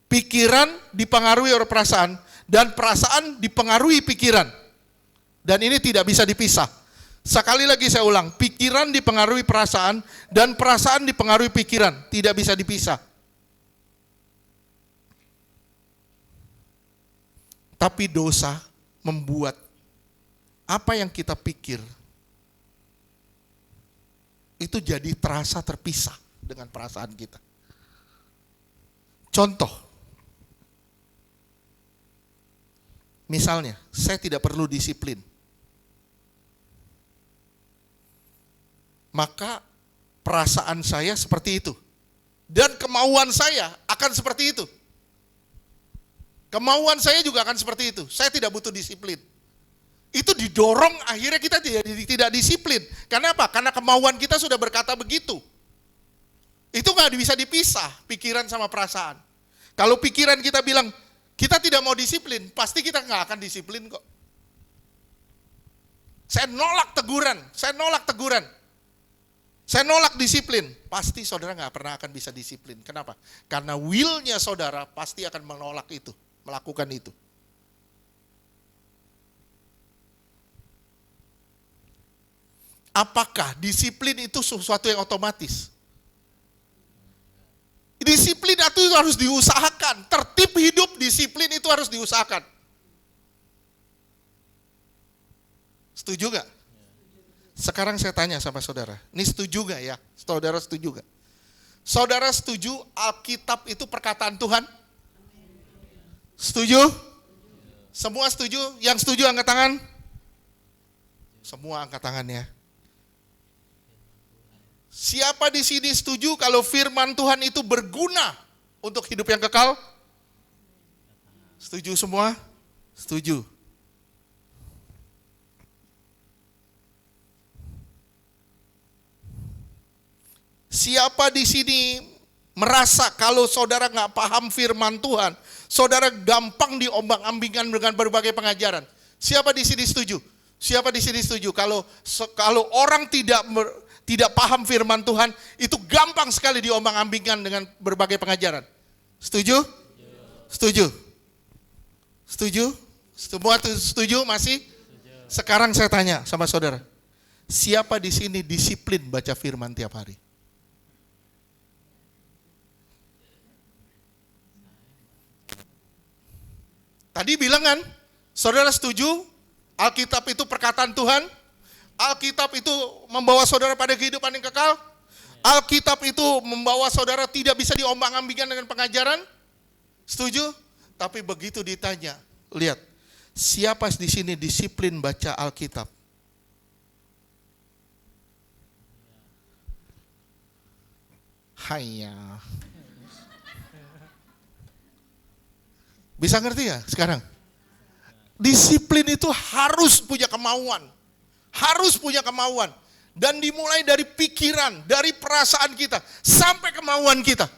Pikiran dipengaruhi oleh perasaan dan perasaan dipengaruhi pikiran. Dan ini tidak bisa dipisah. Sekali lagi saya ulang, pikiran dipengaruhi perasaan dan perasaan dipengaruhi pikiran, tidak bisa dipisah. Tapi dosa membuat apa yang kita pikir itu jadi terasa terpisah dengan perasaan kita. Contoh, misalnya saya tidak perlu disiplin, maka perasaan saya seperti itu dan kemauan saya akan seperti itu. Kemauan saya juga akan seperti itu. Saya tidak butuh disiplin. Itu didorong, akhirnya kita tidak disiplin. Karena apa? Karena kemauan kita sudah berkata begitu. Itu nggak bisa dipisah, pikiran sama perasaan. Kalau pikiran kita bilang, kita tidak mau disiplin, pasti kita nggak akan disiplin kok. Saya nolak teguran. Saya nolak disiplin. Pasti saudara nggak pernah akan bisa disiplin. Kenapa? Karena will-nya saudara pasti akan menolak itu, melakukan itu. Apakah disiplin itu sesuatu yang otomatis? Disiplin itu harus diusahakan. Tertib hidup, disiplin itu harus diusahakan. Setuju gak? Sekarang saya tanya sama saudara, ini setuju gak ya? Saudara setuju gak? Saudara setuju Alkitab itu perkataan Tuhan? Setuju? Semua setuju? Yang setuju angkat tangan? Semua angkat tangan ya. Siapa di sini setuju kalau firman Tuhan itu berguna untuk hidup yang kekal? Setuju semua? Setuju. Siapa di sini merasa kalau saudara nggak paham firman Tuhan, saudara gampang diombang-ambingkan dengan berbagai pengajaran? Siapa di sini setuju? Siapa di sini setuju kalau orang tidak paham firman Tuhan, itu gampang sekali diombang-ambingkan dengan berbagai pengajaran? Setuju? Setuju? Setuju? Semua setuju masih? Sekarang saya tanya sama saudara, siapa di sini disiplin baca firman tiap hari? Tadi bilang kan, saudara setuju Alkitab itu perkataan Tuhan? Alkitab itu membawa saudara pada kehidupan yang kekal? Alkitab itu membawa saudara tidak bisa diombang-ambingkan dengan pengajaran? Setuju? Tapi begitu ditanya, lihat, siapa di sini disiplin baca Alkitab? Haiya. Bisa ngerti ya sekarang? Disiplin itu harus punya kemauan. Harus punya kemauan. Dan dimulai dari pikiran, dari perasaan kita, sampai kemauan kita.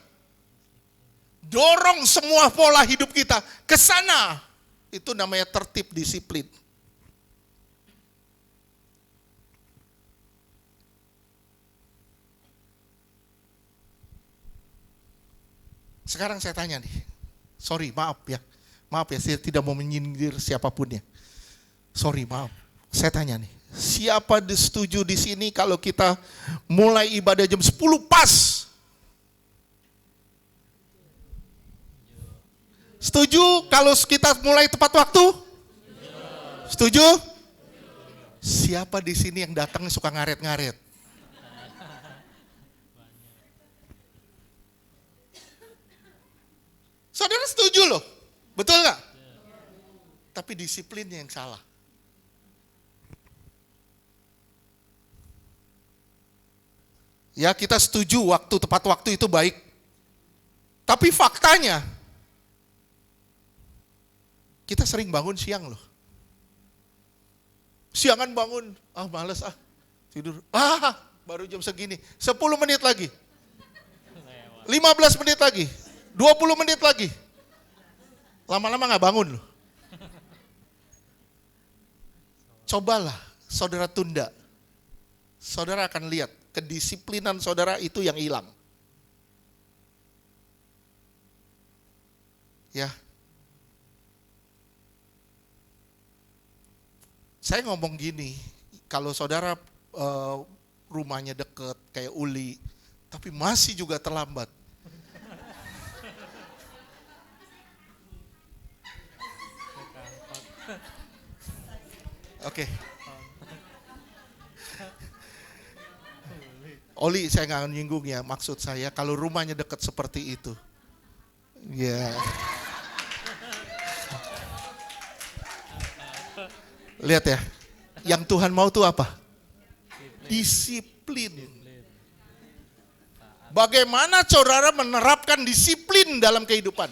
Dorong semua pola hidup kita ke sana. Itu namanya tertib disiplin. Sekarang saya tanya nih, sorry maaf ya, saya tidak mau menyindir siapapun ya. Sorry maaf, saya tanya nih, siapa setuju di sini kalau kita mulai ibadah jam 10 pas? Setuju kalau kita mulai tepat waktu? Setuju? Siapa di sini yang datang suka ngaret-ngaret? Saudara setuju loh, betul nggak? Tapi disiplinnya yang salah. Ya kita setuju tepat waktu itu baik. Tapi faktanya, kita sering bangun siang loh. Siangan bangun, males tidur. Baru jam segini, 10 menit lagi. 15 menit lagi, 20 menit lagi. Lama-lama gak bangun loh. Cobalah saudara tunda. Saudara akan lihat kedisiplinan saudara itu yang hilang. Ya. Saya ngomong gini, kalau saudara rumahnya deket kayak Uli, tapi masih juga terlambat. Oke. Oli, saya nggak nyinggung ya, maksud saya kalau rumahnya dekat seperti itu. Ya. Lihat ya, yang Tuhan mau tuh apa? Disiplin. Bagaimana saudara menerapkan disiplin dalam kehidupan?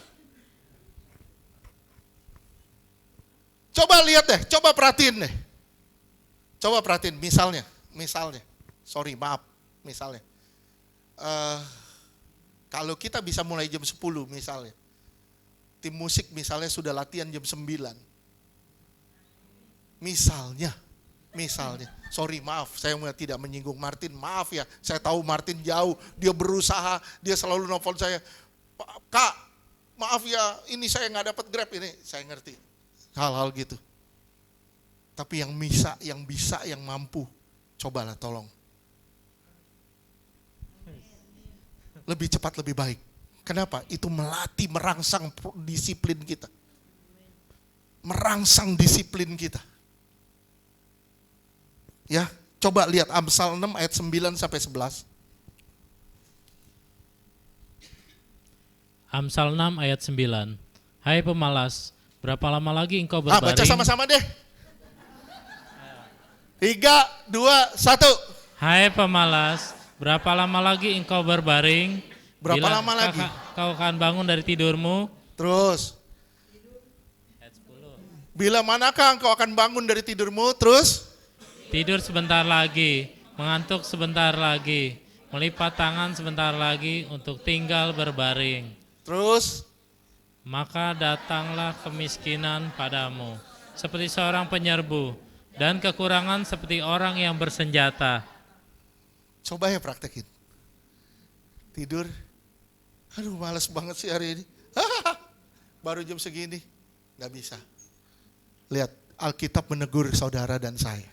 Coba lihat deh, coba perhatiin deh. Coba perhatiin, misalnya, sorry maaf, misalnya. Kalau kita bisa mulai jam 10 misalnya, tim musik misalnya sudah latihan jam 9. Misalnya, sorry maaf, saya tidak menyinggung Martin, maaf ya, saya tahu Martin jauh, dia berusaha, dia selalu nelfon saya, Kak, maaf ya, ini saya nggak dapat Grab ini, saya ngerti, hal-hal gitu. Tapi yang bisa, yang mampu, cobalah tolong. Lebih cepat, lebih baik. Kenapa? Itu melatih, merangsang disiplin kita. Merangsang disiplin kita. Ya, coba lihat Amsal 6 ayat 9 sampai 11. Amsal 6 ayat 9. Hai pemalas, berapa lama lagi engkau berbaring? Baca sama-sama deh. 3, 2, 1. Hai pemalas, berapa lama lagi engkau berbaring? Berapa lama lagi? Kau akan bangun dari tidurmu? Terus. Bila manakah engkau akan bangun dari tidurmu? Terus. Tidur sebentar lagi, mengantuk sebentar lagi, melipat tangan sebentar lagi untuk tinggal berbaring. Terus. Maka datanglah kemiskinan padamu, seperti seorang penyerbu, dan kekurangan seperti orang yang bersenjata. Coba ya praktekin. Tidur. Aduh malas banget sih hari ini. Baru jam segini. Gak bisa. Lihat, Alkitab menegur saudara dan saya.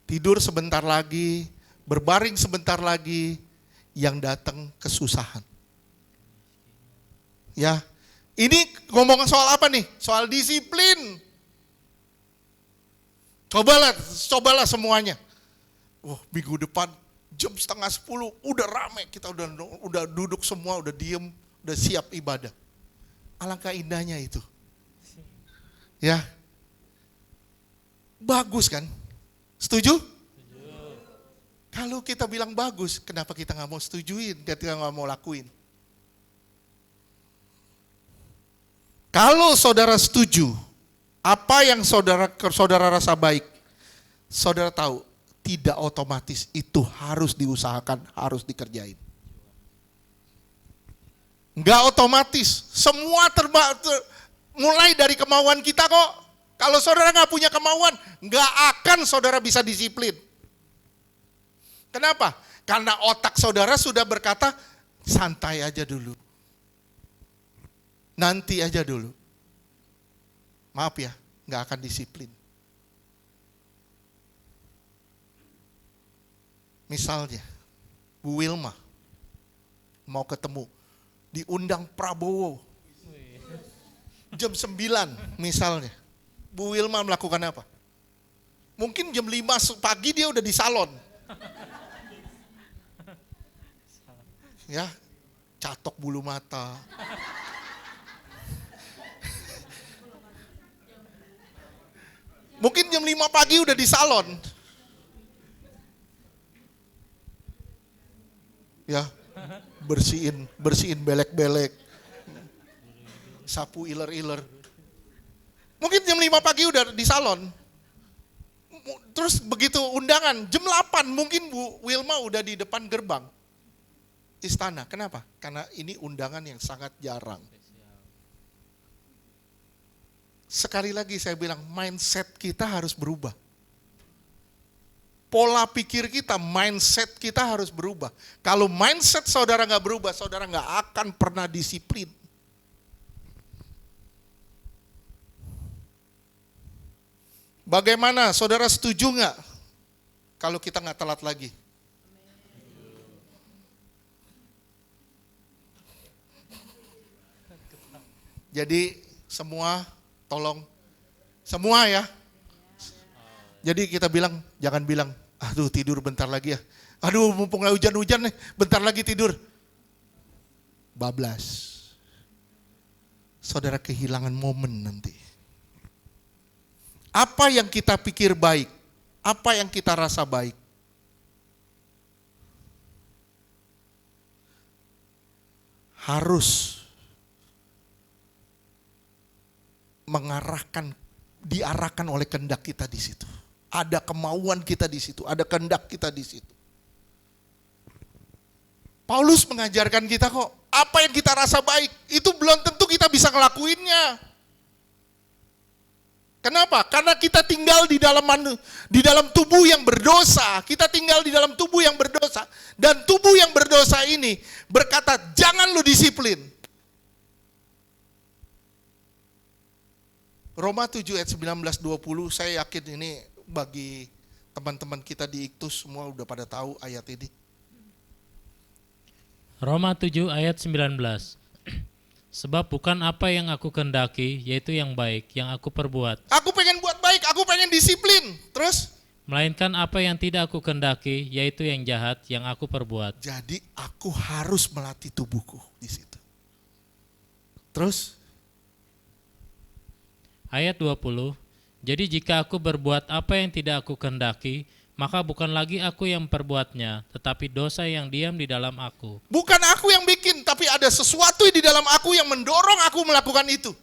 Tidur sebentar lagi, berbaring sebentar lagi, yang datang kesusahan. Ya, ini ngomong soal apa nih? Soal disiplin. Cobalah semuanya. Minggu depan jam 9:30 udah rame, kita udah duduk semua, udah diem, udah siap ibadah. Alangkah indahnya itu. Ya. Bagus kan? Setuju? Kalau kita bilang bagus, kenapa kita nggak mau setujuin, kita nggak mau lakuin? Kalau saudara setuju, apa yang saudara rasa baik, saudara tahu, tidak otomatis itu harus diusahakan, harus dikerjain. Nggak otomatis, semua mulai dari kemauan kita kok. Kalau saudara nggak punya kemauan, nggak akan saudara bisa disiplin. Kenapa? Karena otak saudara sudah berkata, santai aja dulu. Nanti aja dulu. Maaf ya, nggak akan disiplin. Misalnya, Bu Wilma mau ketemu, diundang Prabowo jam 9 misalnya. Bu Wilma melakukan apa? Mungkin jam 5 pagi dia udah di salon. Ya, catok bulu mata. Mungkin jam 5 pagi udah di salon. Ya, bersihin belek-belek. Sapu iler-iler. Mungkin jam 5 pagi udah di salon. Terus begitu undangan, jam 8 mungkin Bu Wilma udah di depan gerbang istana. Kenapa? Karena ini undangan yang sangat jarang. Sekali lagi saya bilang, mindset kita harus berubah. Pola pikir kita, mindset kita harus berubah. Kalau mindset saudara nggak berubah, saudara nggak akan pernah disiplin. Bagaimana, saudara setuju nggak kalau kita nggak telat lagi? Jadi semua tolong, semua ya. Jadi kita bilang, jangan bilang, aduh tidur bentar lagi ya. Aduh mumpung nggak hujan-hujan nih, bentar lagi tidur. Bablas. Saudara kehilangan momen nanti. Apa yang kita pikir baik, apa yang kita rasa baik, harus diarahkan oleh kehendak kita di situ. Ada kemauan kita di situ, ada kehendak kita di situ. Paulus mengajarkan kita kok, apa yang kita rasa baik, itu belum tentu kita bisa ngelakuinnya. Kenapa? Karena kita tinggal di dalam tubuh yang berdosa. Kita tinggal di dalam tubuh yang berdosa. Dan tubuh yang berdosa ini berkata, jangan lu disiplin. Roma 7 ayat 19-20, saya yakin ini bagi teman-teman kita di Iktus semua udah pada tahu ayat ini. Roma 7 ayat 19. Sebab bukan apa yang aku kehendaki, yaitu yang baik, yang aku perbuat. Aku pengen buat baik, aku pengen disiplin. Terus? Melainkan apa yang tidak aku kehendaki, yaitu yang jahat, yang aku perbuat. Jadi aku harus melatih tubuhku di situ. Terus? Ayat 20. Jadi jika aku berbuat apa yang tidak aku kehendaki, maka bukan lagi aku yang perbuatnya, tetapi dosa yang diam di dalam aku. Bukan aku yang bikin, tapi ada sesuatu di dalam aku yang mendorong aku melakukan itu.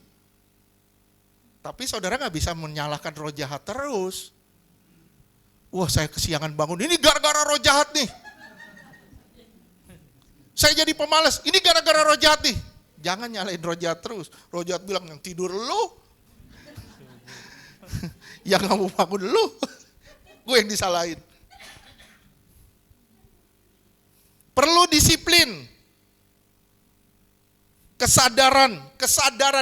Tapi saudara gak bisa menyalahkan roh jahat terus. Wah, saya kesiangan bangun, ini gara-gara roh jahat nih. Saya jadi pemalas, ini gara-gara roh jahat nih. Jangan nyalain roh jahat terus. Roh jahat bilang, yang tidur lu. Yang gak mau bangun lu. Gue yang disalahin. Perlu disiplin. Kesadaran,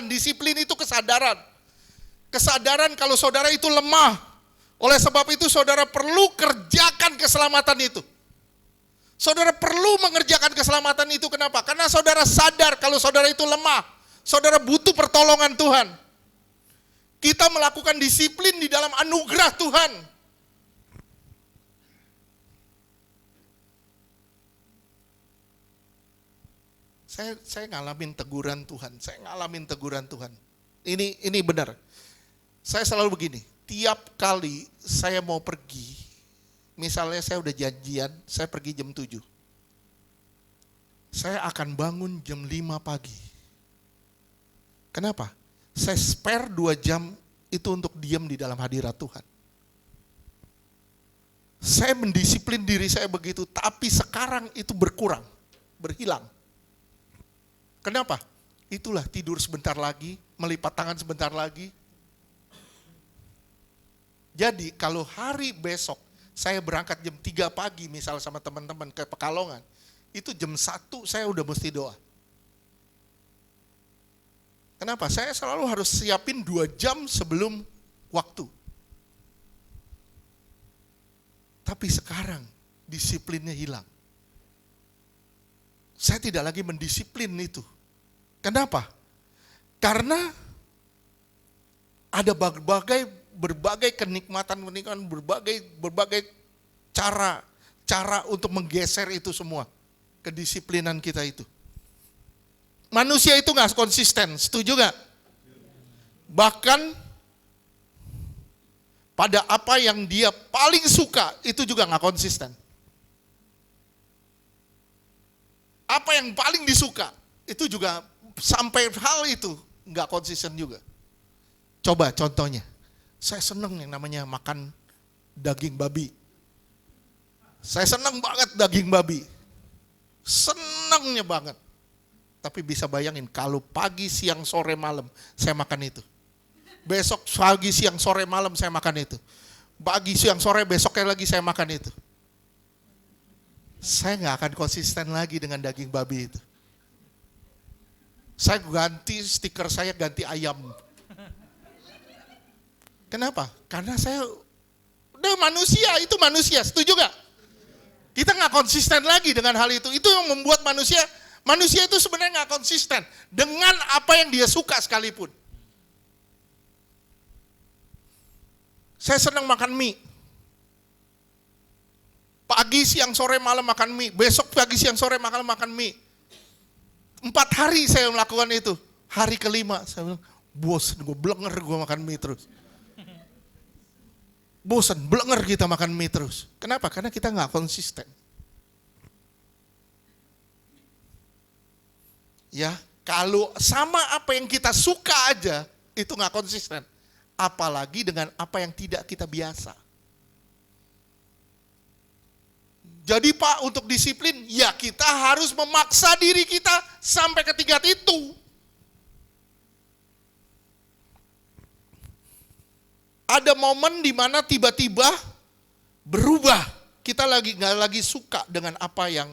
disiplin itu kesadaran. Kesadaran kalau saudara itu lemah. Oleh sebab itu saudara perlu kerjakan keselamatan itu. Saudara perlu mengerjakan keselamatan itu, kenapa? Karena saudara sadar kalau saudara itu lemah. Saudara butuh pertolongan Tuhan. Kita melakukan disiplin di dalam anugerah Tuhan. Saya ngalamin teguran Tuhan. Ini benar. Saya selalu begini, tiap kali saya mau pergi, misalnya saya udah janjian, saya pergi jam 7. Saya akan bangun jam 5 pagi. Kenapa? Saya spare 2 jam itu untuk diam di dalam hadirat Tuhan. Saya mendisiplin diri saya begitu, tapi sekarang itu berkurang, berhilang. Kenapa? Itulah tidur sebentar lagi, melipat tangan sebentar lagi. Jadi kalau hari besok saya berangkat jam 3 pagi misal sama teman-teman ke Pekalongan, itu jam 1 saya udah mesti doa. Kenapa? Saya selalu harus siapin 2 jam sebelum waktu. Tapi sekarang disiplinnya hilang. Saya tidak lagi mendisiplin itu. Kenapa? Karena ada berbagai kenikmatan, berbagai cara untuk menggeser itu semua. Kedisiplinan kita itu. Manusia itu nggak konsisten, setuju nggak? Bahkan pada apa yang dia paling suka itu juga nggak konsisten. Apa yang paling disuka itu juga sampai hal itu nggak konsisten juga. Coba contohnya, saya seneng yang namanya makan daging babi. Saya seneng banget daging babi, senengnya banget. Tapi bisa bayangin kalau pagi, siang, sore, malam saya makan itu. Besok pagi, siang, sore, malam saya makan itu. Pagi, siang, sore, besoknya lagi saya makan itu. Saya nggak akan konsisten lagi dengan daging babi itu. Saya ganti stiker, saya ganti ayam. Kenapa? Karena saya udah manusia, itu manusia, setuju gak? Kita nggak konsisten lagi dengan hal itu. Itu yang membuat manusia itu sebenarnya nggak konsisten dengan apa yang dia suka sekalipun. Saya senang makan mie. Pagi, siang, sore, malam makan mie. Besok pagi, siang, sore, makan mie. 4 hari saya melakukan itu. Hari kelima saya bilang, bosan, gue blenger gue makan mie terus. Bosan, blenger kita makan mie terus. Kenapa? Karena kita nggak konsisten. Ya, kalau sama apa yang kita suka aja, itu nggak konsisten. Apalagi dengan apa yang tidak kita biasa. Jadi Pak, untuk disiplin, ya kita harus memaksa diri kita sampai ke tingkat itu. Ada momen di mana tiba-tiba berubah. Kita nggak lagi suka dengan apa yang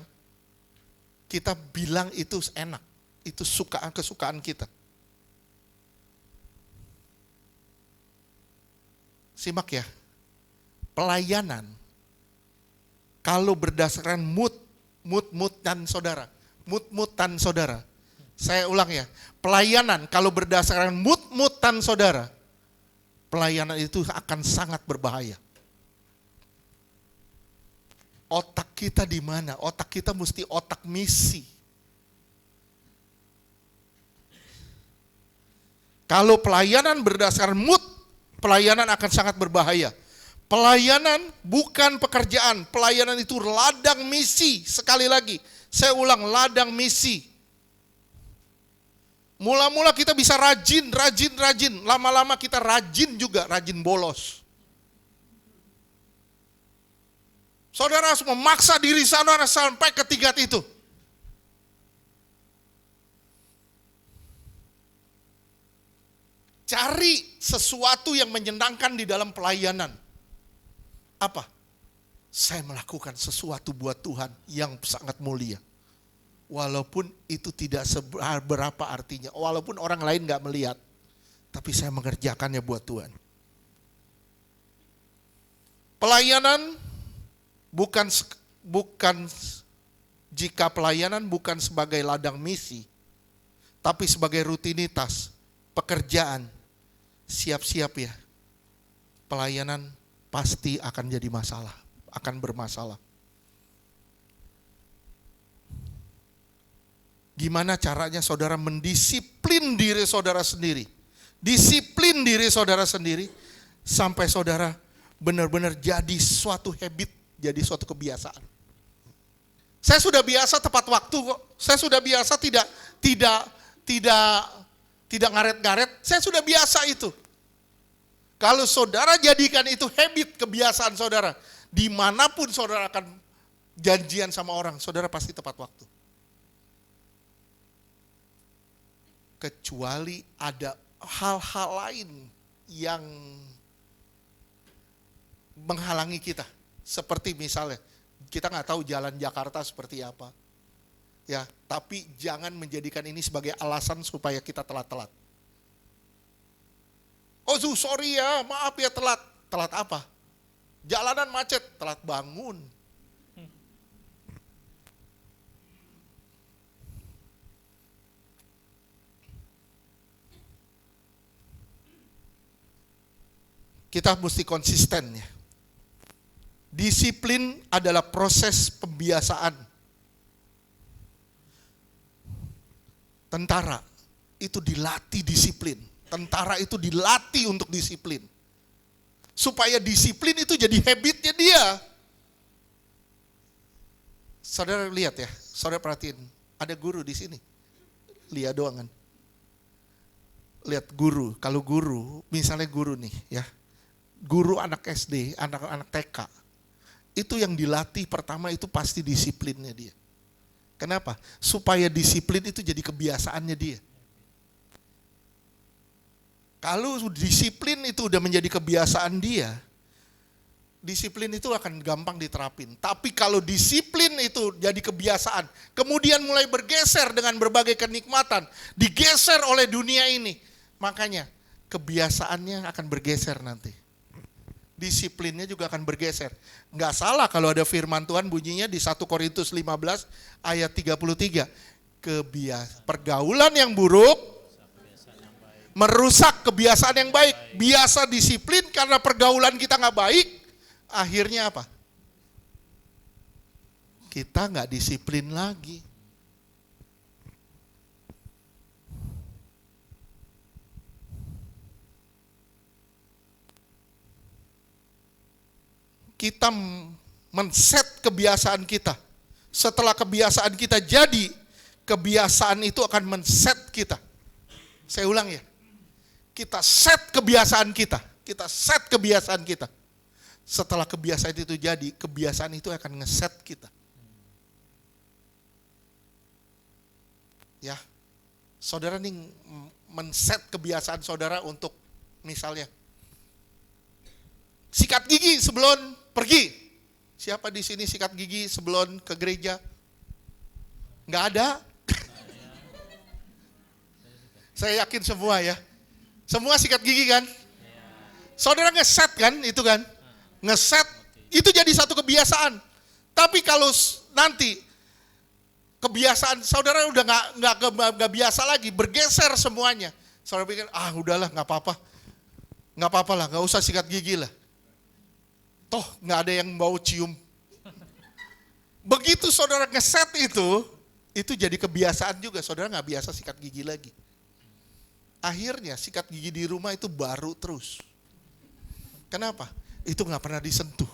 kita bilang itu enak. Itu kesukaan kita. Simak ya. Pelayanan. Kalau berdasarkan mood-moodan saudara. Mood-moodan saudara. Saya ulang ya. Pelayanan kalau berdasarkan mood-moodan saudara. Pelayanan itu akan sangat berbahaya. Otak kita di mana? Otak kita mesti otak misi. Kalau pelayanan berdasarkan mood, pelayanan akan sangat berbahaya. Pelayanan bukan pekerjaan, pelayanan itu ladang misi. Sekali lagi, saya ulang, ladang misi. Mula-mula kita bisa rajin. Lama-lama kita rajin juga, rajin bolos. Saudara harus memaksa diri saudara sampai ke tingkat itu. Cari sesuatu yang menyenangkan di dalam pelayanan. Apa? Saya melakukan sesuatu buat Tuhan yang sangat mulia. Walaupun itu tidak seberapa artinya. Walaupun orang lain gak melihat. Tapi saya mengerjakannya buat Tuhan. Pelayanan bukan jika pelayanan bukan sebagai ladang misi. Tapi sebagai rutinitas. Pekerjaan. Siap-siap ya. Pelayanan pasti akan jadi masalah. Akan bermasalah. Gimana caranya saudara mendisiplin diri saudara sendiri. Disiplin diri saudara sendiri. Sampai saudara benar-benar jadi suatu habit. Jadi suatu kebiasaan. Saya sudah biasa tepat waktu kok. Saya sudah biasa tidak ngaret-ngaret, saya sudah biasa itu. Kalau saudara jadikan itu habit, kebiasaan saudara, dimanapun saudara akan janjian sama orang, saudara pasti tepat waktu. Kecuali ada hal-hal lain yang menghalangi kita. Seperti misalnya, kita nggak tahu jalan Jakarta seperti apa. Ya, tapi jangan menjadikan ini sebagai alasan supaya kita telat-telat. Oh sorry ya, maaf ya telat. Telat apa? Jalanan macet, telat bangun. Kita mesti konsisten ya. Disiplin adalah proses pembiasaan. Tentara itu dilatih disiplin. Tentara itu dilatih untuk disiplin. Supaya disiplin itu jadi habitnya dia. Saudara lihat ya, saudara perhatiin. Ada guru di sini. Lihat doang kan. Lihat guru, kalau guru, misalnya guru nih ya. Guru anak SD, anak-anak TK. Itu yang dilatih pertama itu pasti disiplinnya dia. Kenapa? Supaya disiplin itu jadi kebiasaannya dia. Kalau disiplin itu udah menjadi kebiasaan dia, disiplin itu akan gampang diterapin. Tapi kalau disiplin itu jadi kebiasaan, kemudian mulai bergeser dengan berbagai kenikmatan, digeser oleh dunia ini, makanya kebiasaannya akan bergeser nanti. Disiplinnya juga akan bergeser. Nggak salah kalau ada firman Tuhan bunyinya di 1 Korintus 15 ayat 33. Pergaulan yang buruk merusak kebiasaan yang baik. Biasa disiplin karena pergaulan kita nggak baik. Akhirnya apa? Kita nggak disiplin lagi. Kita men-set kebiasaan kita. Setelah kebiasaan kita jadi, kebiasaan itu akan men-set kita. Saya ulang ya. Kita set kebiasaan kita. Kita set kebiasaan kita. Setelah kebiasaan itu jadi, kebiasaan itu akan nge-set kita. Ya. Saudara nih men-set kebiasaan saudara untuk misalnya sikat gigi sebelum pergi. Siapa di sini sikat gigi sebelum ke gereja? Nggak ada? Saya yakin semua ya. Semua sikat gigi kan? Saudara ngeset kan itu kan? Ngeset itu jadi satu kebiasaan. Tapi kalau nanti kebiasaan saudara udah nggak biasa lagi, bergeser semuanya. Saudara pikir udahlah nggak apa-apa, nggak apa-apa lah, nggak usah sikat gigi lah. Toh nggak ada yang mau cium. Begitu saudara ngeset itu jadi kebiasaan juga. Saudara nggak biasa sikat gigi lagi. Akhirnya sikat gigi di rumah itu baru terus. Kenapa? Itu nggak pernah disentuh.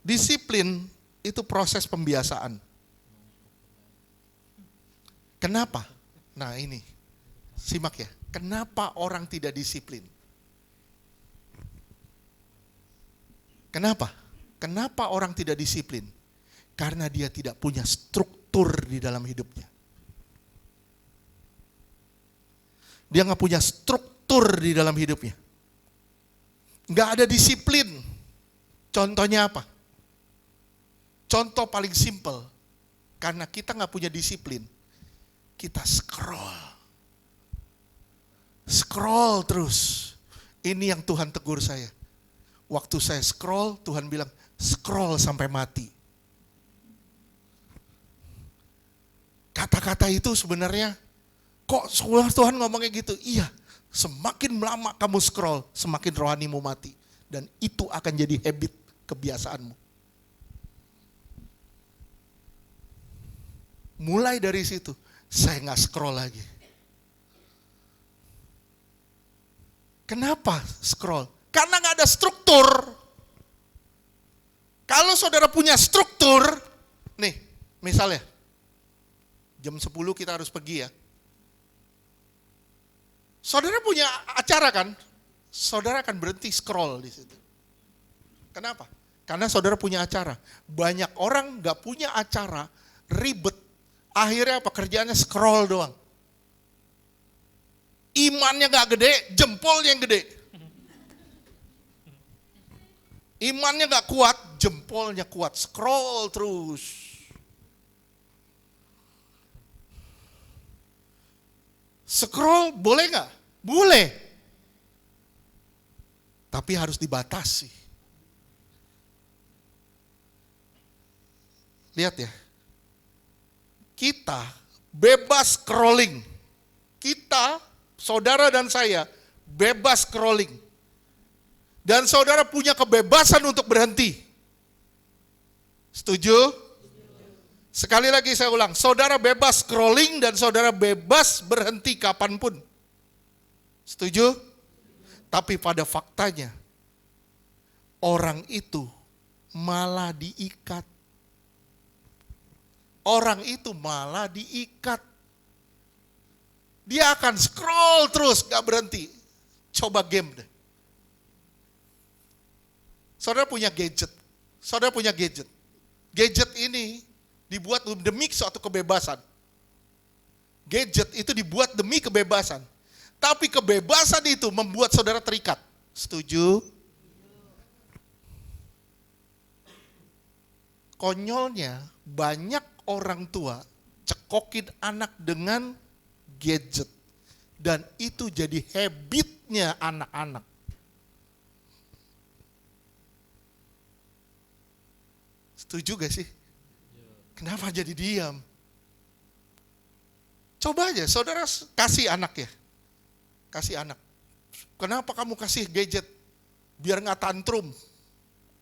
Disiplin itu proses pembiasaan. Kenapa? Nah ini. Simak ya, kenapa orang tidak disiplin? Kenapa? Kenapa orang tidak disiplin? Karena dia tidak punya struktur di dalam hidupnya. Dia nggak punya struktur di dalam hidupnya. Nggak ada disiplin. Contohnya apa? Contoh paling simpel. Karena kita nggak punya disiplin, kita scroll terus. Ini yang Tuhan tegur saya. Waktu saya scroll, Tuhan bilang, scroll sampai mati. Kata-kata itu sebenarnya, kok Tuhan ngomongnya gitu? Iya, semakin lama kamu scroll, semakin rohanimu mati. Dan itu akan jadi habit, kebiasaanmu. Mulai dari situ, saya nggak scroll lagi. Kenapa scroll? Karena nggak ada struktur. Kalau saudara punya struktur, nih misalnya, jam 10 kita harus pergi ya. Saudara punya acara kan? Saudara akan berhenti scroll di situ. Kenapa? Karena saudara punya acara. Banyak orang nggak punya acara, ribet. Akhirnya apa? Kerjaannya scroll doang. Imannya gak gede, jempolnya yang gede. Imannya gak kuat, jempolnya kuat. Scroll terus. Scroll boleh nggak? Boleh. Tapi harus dibatasi. Lihat ya. Kita bebas scrolling. Kita, saudara dan saya, bebas scrolling. Dan saudara punya kebebasan untuk berhenti. Setuju? Sekali lagi saya ulang, saudara bebas scrolling dan saudara bebas berhenti kapanpun. Setuju? Tapi pada faktanya, orang itu malah diikat. Orang itu malah diikat. Dia akan scroll terus, gak berhenti. Coba game deh. Saudara punya gadget. Saudara punya gadget. Gadget ini dibuat demi suatu kebebasan. Gadget itu dibuat demi kebebasan. Tapi kebebasan itu membuat saudara terikat. Setuju? Konyolnya banyak orang tua cekokin anak dengan gadget. Dan itu jadi habitnya anak-anak. Setuju gak sih? Kenapa jadi diam? Coba aja, saudara kasih anak ya. Kasih anak. Kenapa kamu kasih gadget? Biar gak tantrum.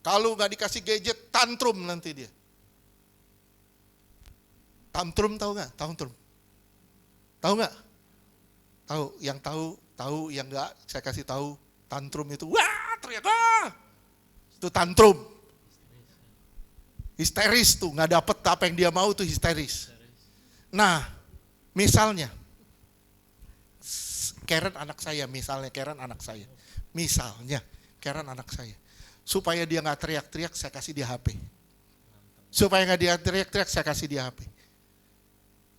Kalau gak dikasih gadget, tantrum nanti dia. Tantrum tahu gak? Tantrum. Tahu gak? Tahu, yang tahu, yang gak saya kasih tahu. Tantrum itu, wah teriak, ah! Itu tantrum. Histeris tuh, gak dapet apa yang dia mau tuh histeris. Nah, misalnya, Karen anak saya, Karen anak saya. Supaya dia gak teriak-teriak, saya kasih dia HP. Supaya gak dia teriak-teriak, saya kasih dia HP.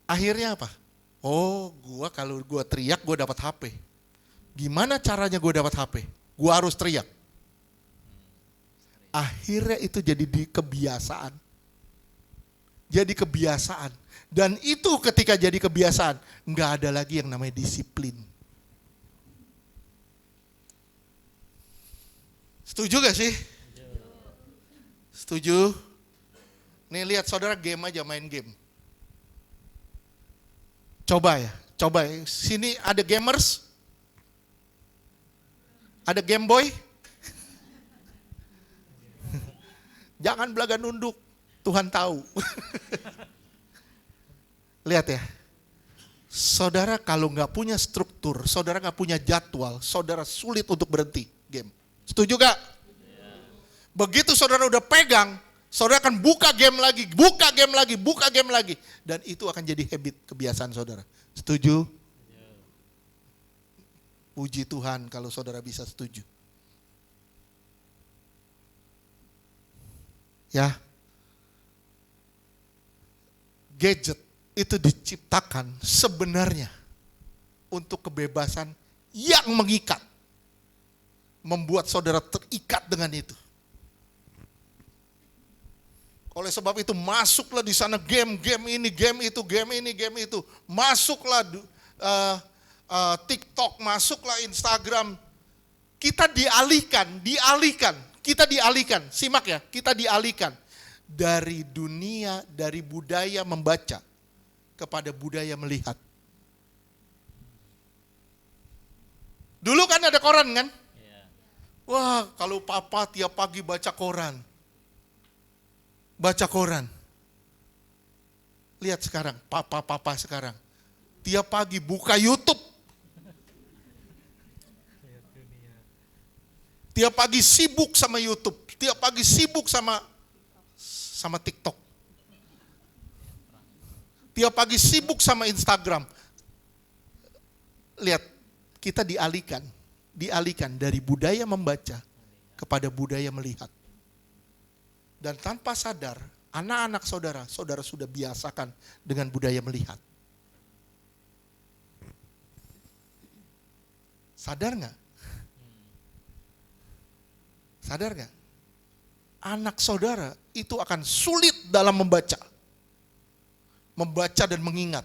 Akhirnya apa? Oh, kalau gua teriak, gua dapat HP. Gimana caranya gua dapat HP? Gua harus teriak. Akhirnya itu jadi kebiasaan. Jadi kebiasaan. Dan itu ketika jadi kebiasaan, nggak ada lagi yang namanya disiplin. Setuju gak sih? Setuju? Nih lihat saudara game aja, main game. Coba ya. Sini ada gamers? Ada Game Boy? Jangan belaga nunduk, Tuhan tahu. Lihat ya, saudara kalau nggak punya struktur, saudara nggak punya jadwal, saudara sulit untuk berhenti game. Setuju gak? Begitu saudara udah pegang, saudara akan buka game lagi, dan itu akan jadi habit, kebiasaan saudara. Setuju? Puji Tuhan kalau saudara bisa setuju. Ya, gadget itu diciptakan sebenarnya untuk kebebasan yang mengikat. Membuat saudara terikat dengan itu. Oleh sebab itu masuklah di sana game ini, game itu. Masuklah TikTok, masuklah Instagram. Kita dialihkan. Simak ya, kita dialihkan dari dunia, dari budaya membaca kepada budaya melihat. Dulu kan ada koran kan? Wah, kalau papa tiap pagi baca koran. Lihat sekarang, papa sekarang. Tiap pagi buka YouTube. Tiap pagi sibuk sama YouTube, tiap pagi sibuk sama TikTok. Tiap pagi sibuk sama Instagram. Lihat, kita dialihkan dari budaya membaca kepada budaya melihat. Dan tanpa sadar, anak-anak saudara sudah biasakan dengan budaya melihat. Sadar nggak? Sadar gak? Anak saudara itu akan sulit dalam membaca dan mengingat.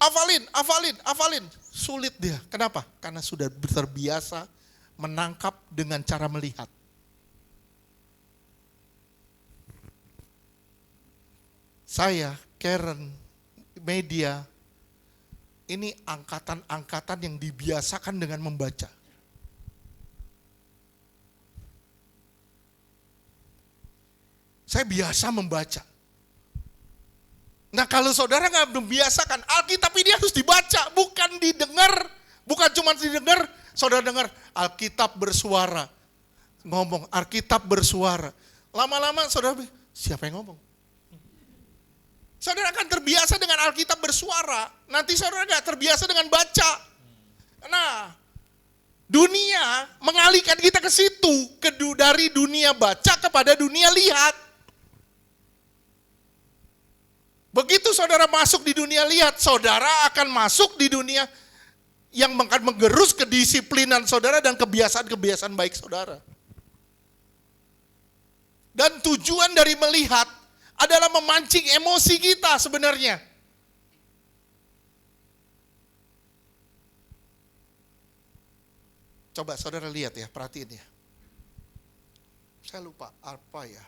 hafalin. Sulit dia. Kenapa? Karena sudah terbiasa menangkap dengan cara melihat. Saya, Karen, media, ini angkatan-angkatan yang dibiasakan dengan membaca. Saya biasa membaca. Nah kalau saudara nggak membiasakan, Alkitab ini harus dibaca, bukan didengar. Bukan cuma didengar, saudara dengar, Alkitab bersuara. Ngomong, Alkitab bersuara. Lama-lama saudara, siapa yang ngomong? Saudara akan terbiasa dengan Alkitab bersuara. Nanti saudara nggak terbiasa dengan baca. Nah, dunia mengalihkan kita ke situ. Dari dunia baca kepada dunia lihat. Begitu saudara masuk di dunia lihat, saudara akan masuk di dunia yang akan menggerus kedisiplinan saudara dan kebiasaan-kebiasaan baik saudara. Dan tujuan dari melihat adalah memancing emosi kita sebenarnya. Coba saudara lihat ya, perhatiin ya. Saya lupa apa ya.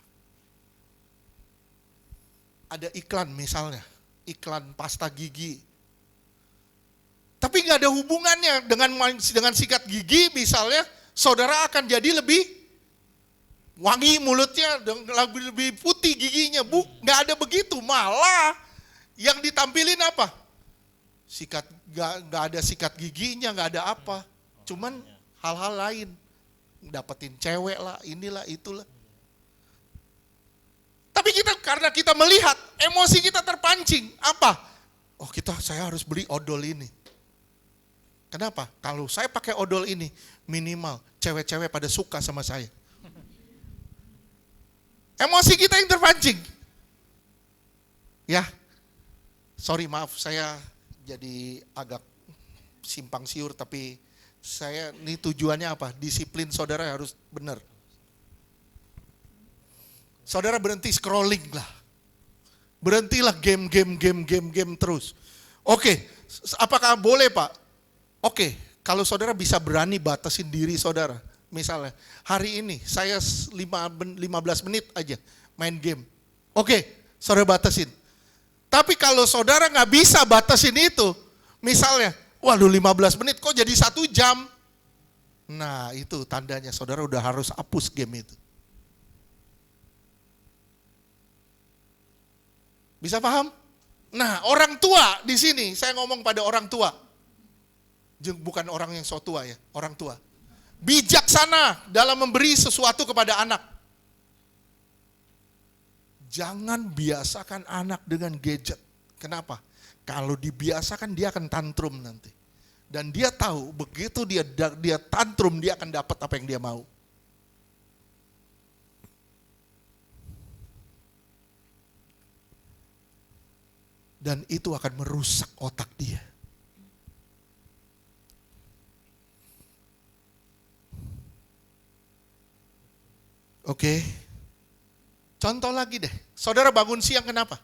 Ada iklan misalnya, iklan pasta gigi. Tapi nggak ada hubungannya dengan sikat gigi misalnya, saudara akan jadi lebih wangi mulutnya, lebih putih giginya. Nggak ada begitu, malah yang ditampilin apa? Sikat, nggak ada sikat giginya, nggak ada apa. Cuman hal-hal lain, dapetin cewek lah, inilah, itulah. Tapi karena kita melihat, emosi kita terpancing. Apa? Oh saya harus beli odol ini. Kenapa? Kalau saya pakai odol ini, minimal cewek-cewek pada suka sama saya. Emosi kita yang terpancing. Ya, sorry maaf saya jadi agak simpang siur, tapi ini tujuannya apa? Disiplin saudara harus benar. Saudara berhenti scrolling lah. Berhentilah game terus. Oke, apakah boleh Pak? Oke, kalau saudara bisa berani batasin diri saudara. Misalnya, hari ini saya 15 menit aja main game. Oke, saudara batasin. Tapi kalau saudara nggak bisa batasin itu, misalnya, waduh 15 menit kok jadi 1 jam. Nah itu tandanya saudara udah harus hapus game itu. Bisa paham? Nah, orang tua di sini, saya ngomong pada orang tua. Bukan orang yang so tua ya, orang tua. Bijaksana dalam memberi sesuatu kepada anak. Jangan biasakan anak dengan gadget. Kenapa? Kalau dibiasakan dia akan tantrum nanti. Dan dia tahu begitu dia tantrum dia akan dapat apa yang dia mau. Dan itu akan merusak otak dia. Oke. Contoh lagi deh. Saudara bangun siang kenapa?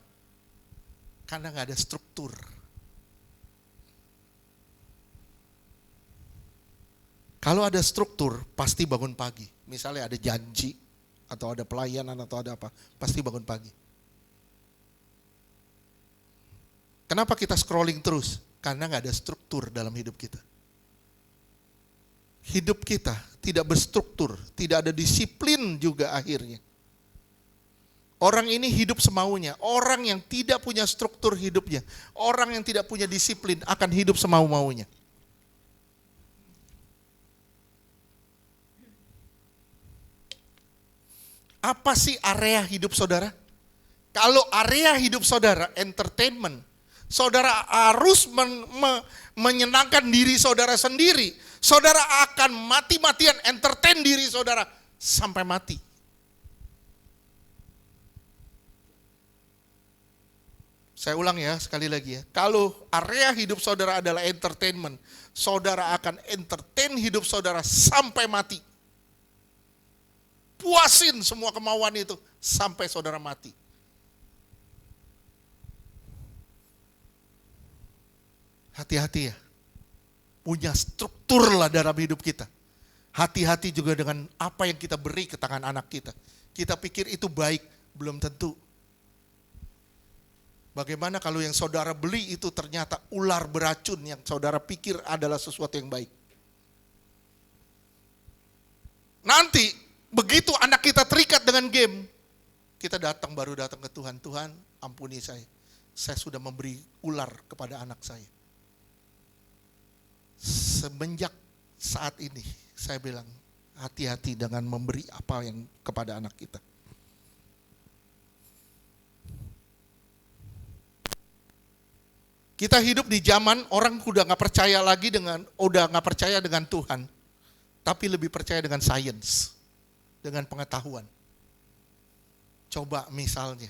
Karena nggak ada struktur. Kalau ada struktur, pasti bangun pagi. Misalnya ada janji, atau ada pelayanan, atau ada apa, pasti bangun pagi. Kenapa kita scrolling terus? Karena nggak ada struktur dalam hidup kita. Hidup kita tidak berstruktur, tidak ada disiplin juga akhirnya. Orang ini hidup semaunya. Orang yang tidak punya struktur hidupnya, orang yang tidak punya disiplin akan hidup semau-maunya. Apa sih area hidup saudara? Kalau area hidup saudara entertainment, saudara harus menyenangkan diri saudara sendiri. Saudara akan mati-matian entertain diri saudara sampai mati. Saya ulang ya sekali lagi ya. Kalau area hidup saudara adalah entertainment, saudara akan entertain hidup saudara sampai mati. Puasin semua kemauan itu sampai saudara mati. Hati-hati ya. Punya struktur lah dalam hidup kita. Hati-hati juga dengan apa yang kita beri ke tangan anak kita. Kita pikir itu baik, belum tentu. Bagaimana kalau yang saudara beli itu ternyata ular beracun yang saudara pikir adalah sesuatu yang baik. Nanti begitu anak kita terikat dengan game, kita baru datang ke Tuhan. Tuhan, ampuni saya. Saya sudah memberi ular kepada anak saya. Semenjak saat ini saya bilang, hati-hati dengan memberi apa yang kepada anak kita. Kita hidup di zaman orang udah nggak percaya dengan Tuhan, tapi lebih percaya dengan sains, dengan pengetahuan. Coba misalnya,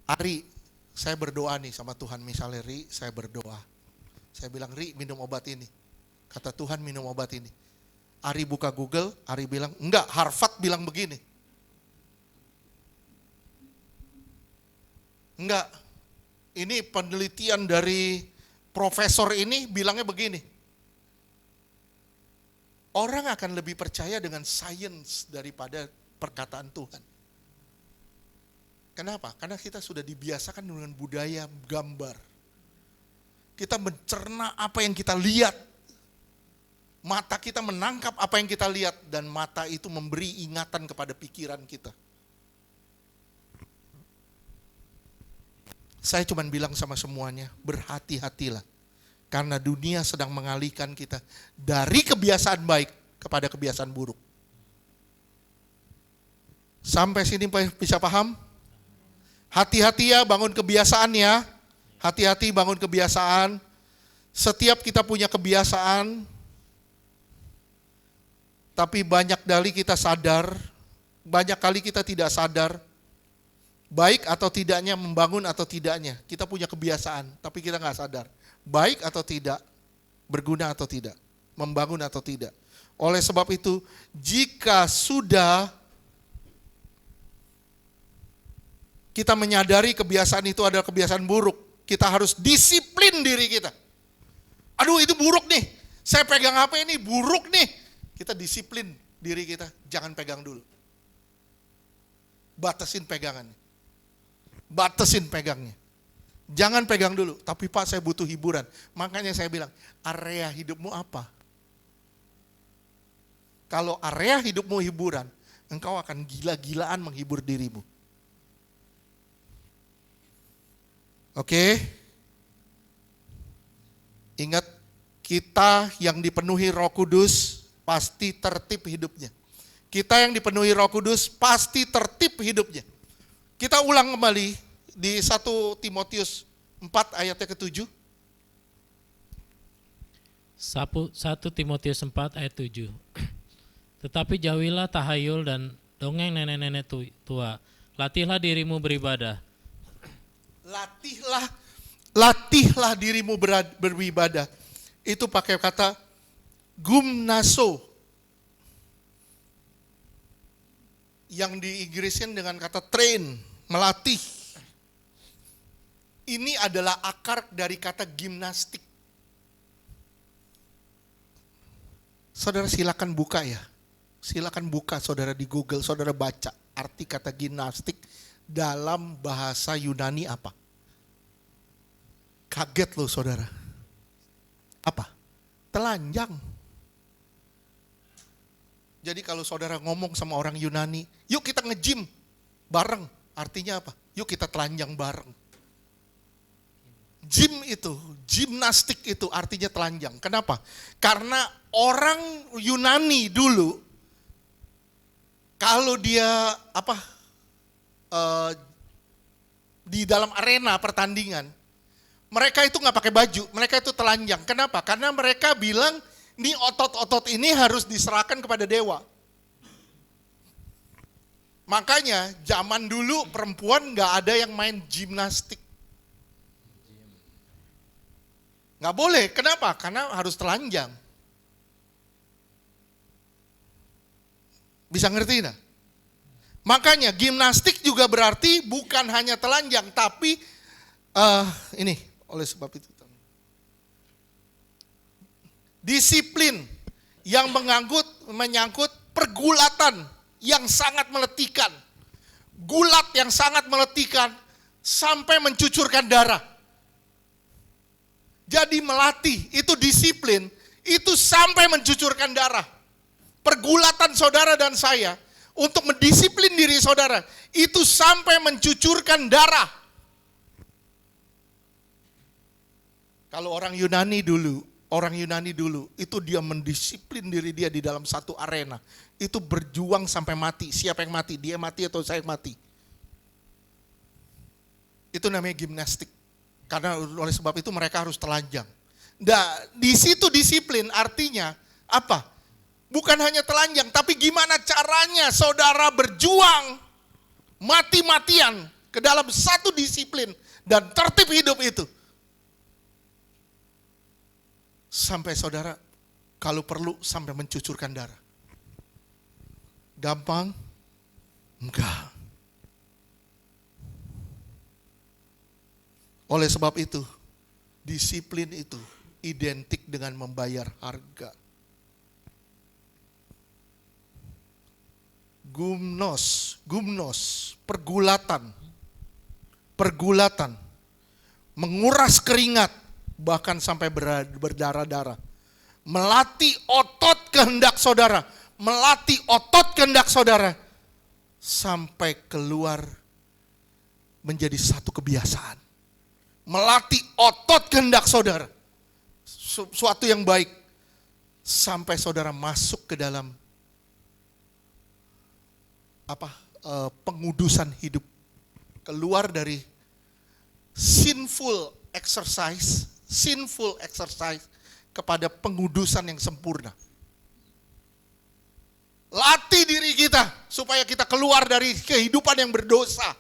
Ari, saya berdoa nih sama Tuhan, misalnya Ri, saya berdoa. Saya bilang, Ri, minum obat ini. Kata Tuhan, minum obat ini. Ari buka Google, Ari bilang, enggak, Harvard bilang begini. Enggak, ini penelitian dari profesor ini bilangnya begini. Orang akan lebih percaya dengan sains daripada perkataan Tuhan. Kenapa? Karena kita sudah dibiasakan dengan budaya gambar. Kita mencerna apa yang kita lihat. Mata kita menangkap apa yang kita lihat. Dan mata itu memberi ingatan kepada pikiran kita. Saya cuma bilang sama semuanya, berhati-hatilah. Karena dunia sedang mengalihkan kita dari kebiasaan baik kepada kebiasaan buruk. Sampai sini bisa paham? Hati-hati ya bangun kebiasaan ya. Hati-hati bangun kebiasaan. Setiap kita punya kebiasaan, tapi banyak kali kita sadar, banyak kali kita tidak sadar, baik atau tidaknya, membangun atau tidaknya. Kita punya kebiasaan, tapi kita nggak sadar. Baik atau tidak, berguna atau tidak, membangun atau tidak. Oleh sebab itu, jika sudah kita menyadari kebiasaan itu adalah kebiasaan buruk, kita harus disiplin diri kita. Aduh itu buruk nih, saya pegang HP ini buruk nih. Kita disiplin diri kita, jangan pegang dulu. Batasin pegangannya. Batasin pegangnya. Jangan pegang dulu, tapi Pak saya butuh hiburan. Makanya saya bilang, area hidupmu apa? Kalau area hidupmu hiburan, engkau akan gila-gilaan menghibur dirimu. Oke? Ingat, kita yang dipenuhi Roh Kudus pasti tertib hidupnya. Kita yang dipenuhi Roh Kudus pasti tertib hidupnya. Kita ulang kembali di 1 Timotius 4 ayatnya ke-7. 1 Timotius 4 ayat 7. Tetapi jauhilah tahayul dan dongeng nenek-nenek tua. Latihlah dirimu beribadah. Latihlah dirimu beribadah. Itu pakai kata gumnaso. Yang di Inggrisnya dengan kata train, melatih. Ini adalah akar dari kata gimnastik. Saudara silakan buka ya. Silakan buka saudara di Google, saudara baca arti kata gimnastik dalam bahasa Yunani apa. Kaget loh saudara. Apa? Telanjang. Jadi kalau saudara ngomong sama orang Yunani, yuk kita nge-gym bareng. Artinya apa? Yuk kita telanjang bareng. Gym itu, gimnastik itu artinya telanjang. Kenapa? Karena orang Yunani dulu, kalau dia di dalam arena pertandingan, mereka itu nggak pakai baju, mereka itu telanjang. Kenapa? Karena mereka bilang, ini otot-otot ini harus diserahkan kepada dewa. Makanya zaman dulu perempuan nggak ada yang main gimnastik. Nggak boleh, kenapa? Karena harus telanjang. Bisa ngerti nggak? Makanya gimnastik juga berarti bukan hanya telanjang, tapi ini oleh sebab itu Disiplin yang menyangkut pergulatan yang sangat meletikan. Gulat yang sangat meletikan sampai mencucurkan darah. Jadi melatih, itu disiplin, itu sampai mencucurkan darah. Pergulatan saudara dan saya untuk mendisiplin diri saudara, itu sampai mencucurkan darah. Kalau orang Yunani dulu, itu dia mendisiplin diri dia di dalam satu arena. Itu berjuang sampai mati. Siapa yang mati? Dia mati atau saya yang mati? Itu namanya gimnastik. Karena oleh sebab itu mereka harus telanjang. Nah, di situ disiplin artinya apa? Bukan hanya telanjang, tapi gimana caranya saudara berjuang mati-matian ke dalam satu disiplin dan tertib hidup itu. Sampai saudara kalau perlu sampai mencucurkan darah. Gampang? Enggak. Oleh sebab itu, disiplin itu identik dengan membayar harga. Gumnos, pergulatan, menguras keringat, bahkan sampai berdarah-darah. Melatih otot kehendak saudara, sampai keluar menjadi satu kebiasaan. Melatih otot kehendak saudara, suatu yang baik, sampai saudara masuk ke dalam pengudusan hidup. Keluar dari sinful exercise kepada pengudusan yang sempurna. Latih diri kita supaya kita keluar dari kehidupan yang berdosa.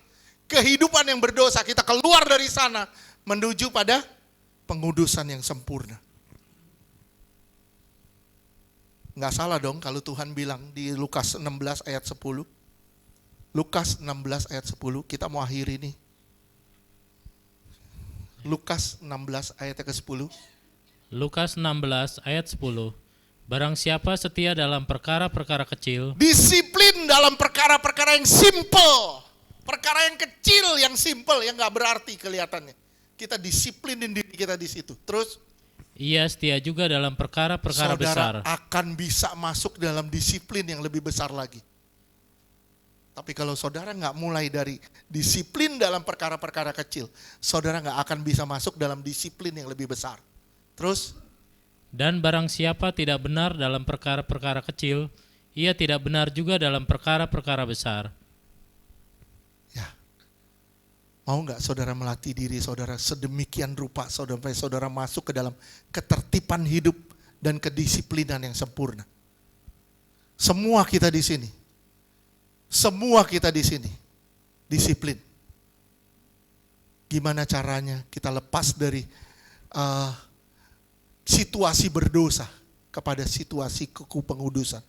Kita keluar dari sana menuju pada pengudusan yang sempurna. Nggak salah dong kalau Tuhan bilang di Lukas 16 ayat 10. Lukas 16 ayat 10, kita mau akhiri nih. Lukas 16 ayat ke-10. Lukas 16 ayat 10. Barang siapa setia dalam perkara-perkara kecil, disiplin dalam perkara-perkara yang simple, perkara yang kecil, yang simple, yang gak berarti kelihatannya. Kita disiplinin diri kita di situ. Terus ia setia juga dalam perkara-perkara besar. Saudara akan bisa masuk dalam disiplin yang lebih besar lagi. Tapi kalau saudara nggak mulai dari disiplin dalam perkara-perkara kecil, saudara nggak akan bisa masuk dalam disiplin yang lebih besar. Terus? Dan barang siapa tidak benar dalam perkara-perkara kecil, ia tidak benar juga dalam perkara-perkara besar. Ya, mau nggak saudara melatih diri saudara sedemikian rupa sampai saudara masuk ke dalam ketertiban hidup dan kedisiplinan yang sempurna? Semua kita di sini. Disiplin. Gimana caranya kita lepas dari situasi berdosa kepada situasi pengudusan.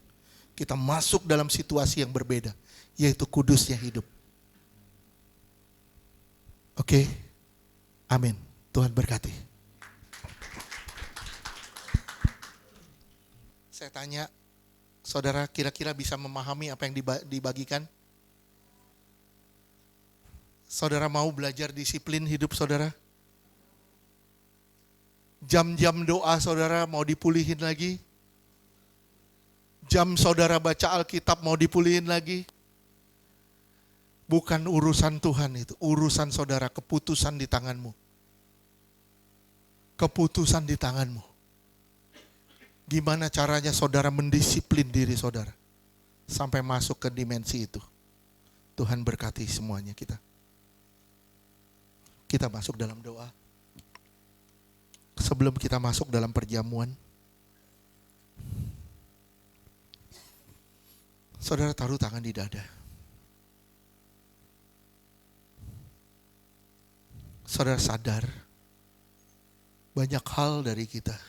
Kita masuk dalam situasi yang berbeda, yaitu kudusnya hidup. Oke? Amin. Tuhan berkati. Saya tanya, saudara kira-kira bisa memahami apa yang dibagikan? Saudara mau belajar disiplin hidup saudara? Jam-jam doa saudara mau dipulihin lagi? Jam saudara baca Alkitab mau dipulihin lagi? Bukan urusan Tuhan itu, urusan saudara, keputusan di tanganmu. Keputusan di tanganmu. Gimana caranya saudara mendisiplin diri saudara sampai masuk ke dimensi itu. Tuhan berkati semuanya kita. Kita masuk dalam doa. Sebelum kita masuk dalam perjamuan, saudara taruh tangan di dada. Saudara sadar banyak hal dari kita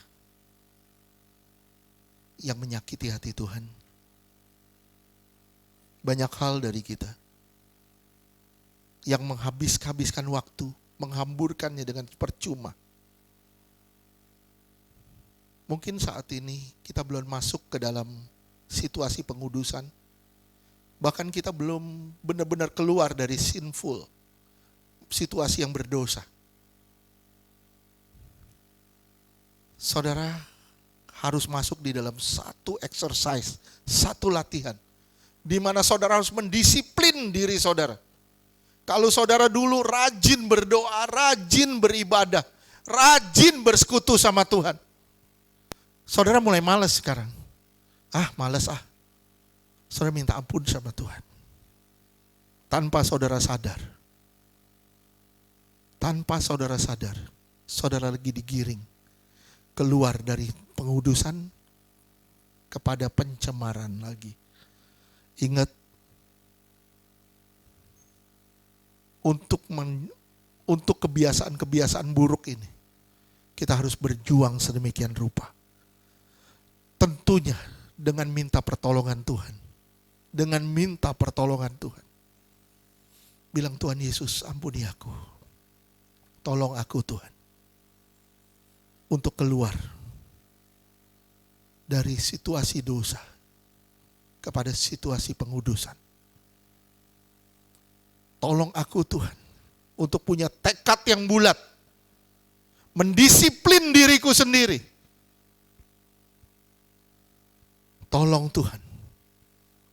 yang menyakiti hati Tuhan. Banyak hal dari kita yang menghabiskan waktu, menghamburkannya dengan percuma. Mungkin saat ini kita belum masuk ke dalam situasi pengudusan. Bahkan kita belum benar-benar keluar dari sinful, situasi yang berdosa. Saudara harus masuk di dalam satu exercise, satu latihan, di mana saudara harus mendisiplin diri saudara. Kalau saudara dulu rajin berdoa, rajin beribadah, rajin bersekutu sama Tuhan, saudara mulai malas sekarang. Malas. Saudara minta ampun sama Tuhan. Tanpa saudara sadar. Tanpa saudara sadar, saudara lagi digiring keluar dari pengudusan kepada pencemaran lagi. Ingat, untuk kebiasaan-kebiasaan buruk ini, kita harus berjuang sedemikian rupa. Tentunya dengan minta pertolongan Tuhan. Dengan minta pertolongan Tuhan. Bilang, Tuhan Yesus, ampuni aku. Tolong aku Tuhan. Untuk keluar dari situasi dosa kepada situasi pengudusan. Tolong aku Tuhan untuk punya tekad yang bulat. Mendisiplin diriku sendiri. Tolong Tuhan.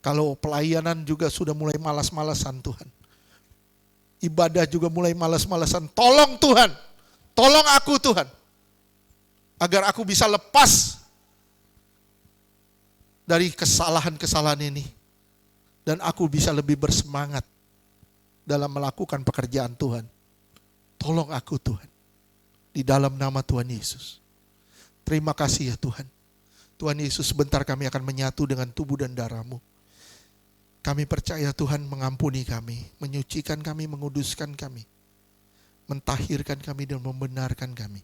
Kalau pelayanan juga sudah mulai malas-malasan Tuhan. Ibadah juga mulai malas-malasan. Tolong Tuhan. Tolong aku Tuhan. Agar aku bisa lepas dari kesalahan-kesalahan ini. Dan aku bisa lebih bersemangat dalam melakukan pekerjaan Tuhan. Tolong aku Tuhan. Di dalam nama Tuhan Yesus. Terima kasih ya Tuhan. Tuhan Yesus, sebentar kami akan menyatu dengan tubuh dan darah-Mu. Kami percaya Tuhan mengampuni kami, menyucikan kami, menguduskan kami, mentahirkan kami dan membenarkan kami.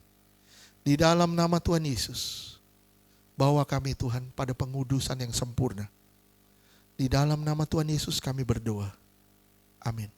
Di dalam nama Tuhan Yesus, bawa kami Tuhan pada pengudusan yang sempurna. Di dalam nama Tuhan Yesus kami berdoa. Amin.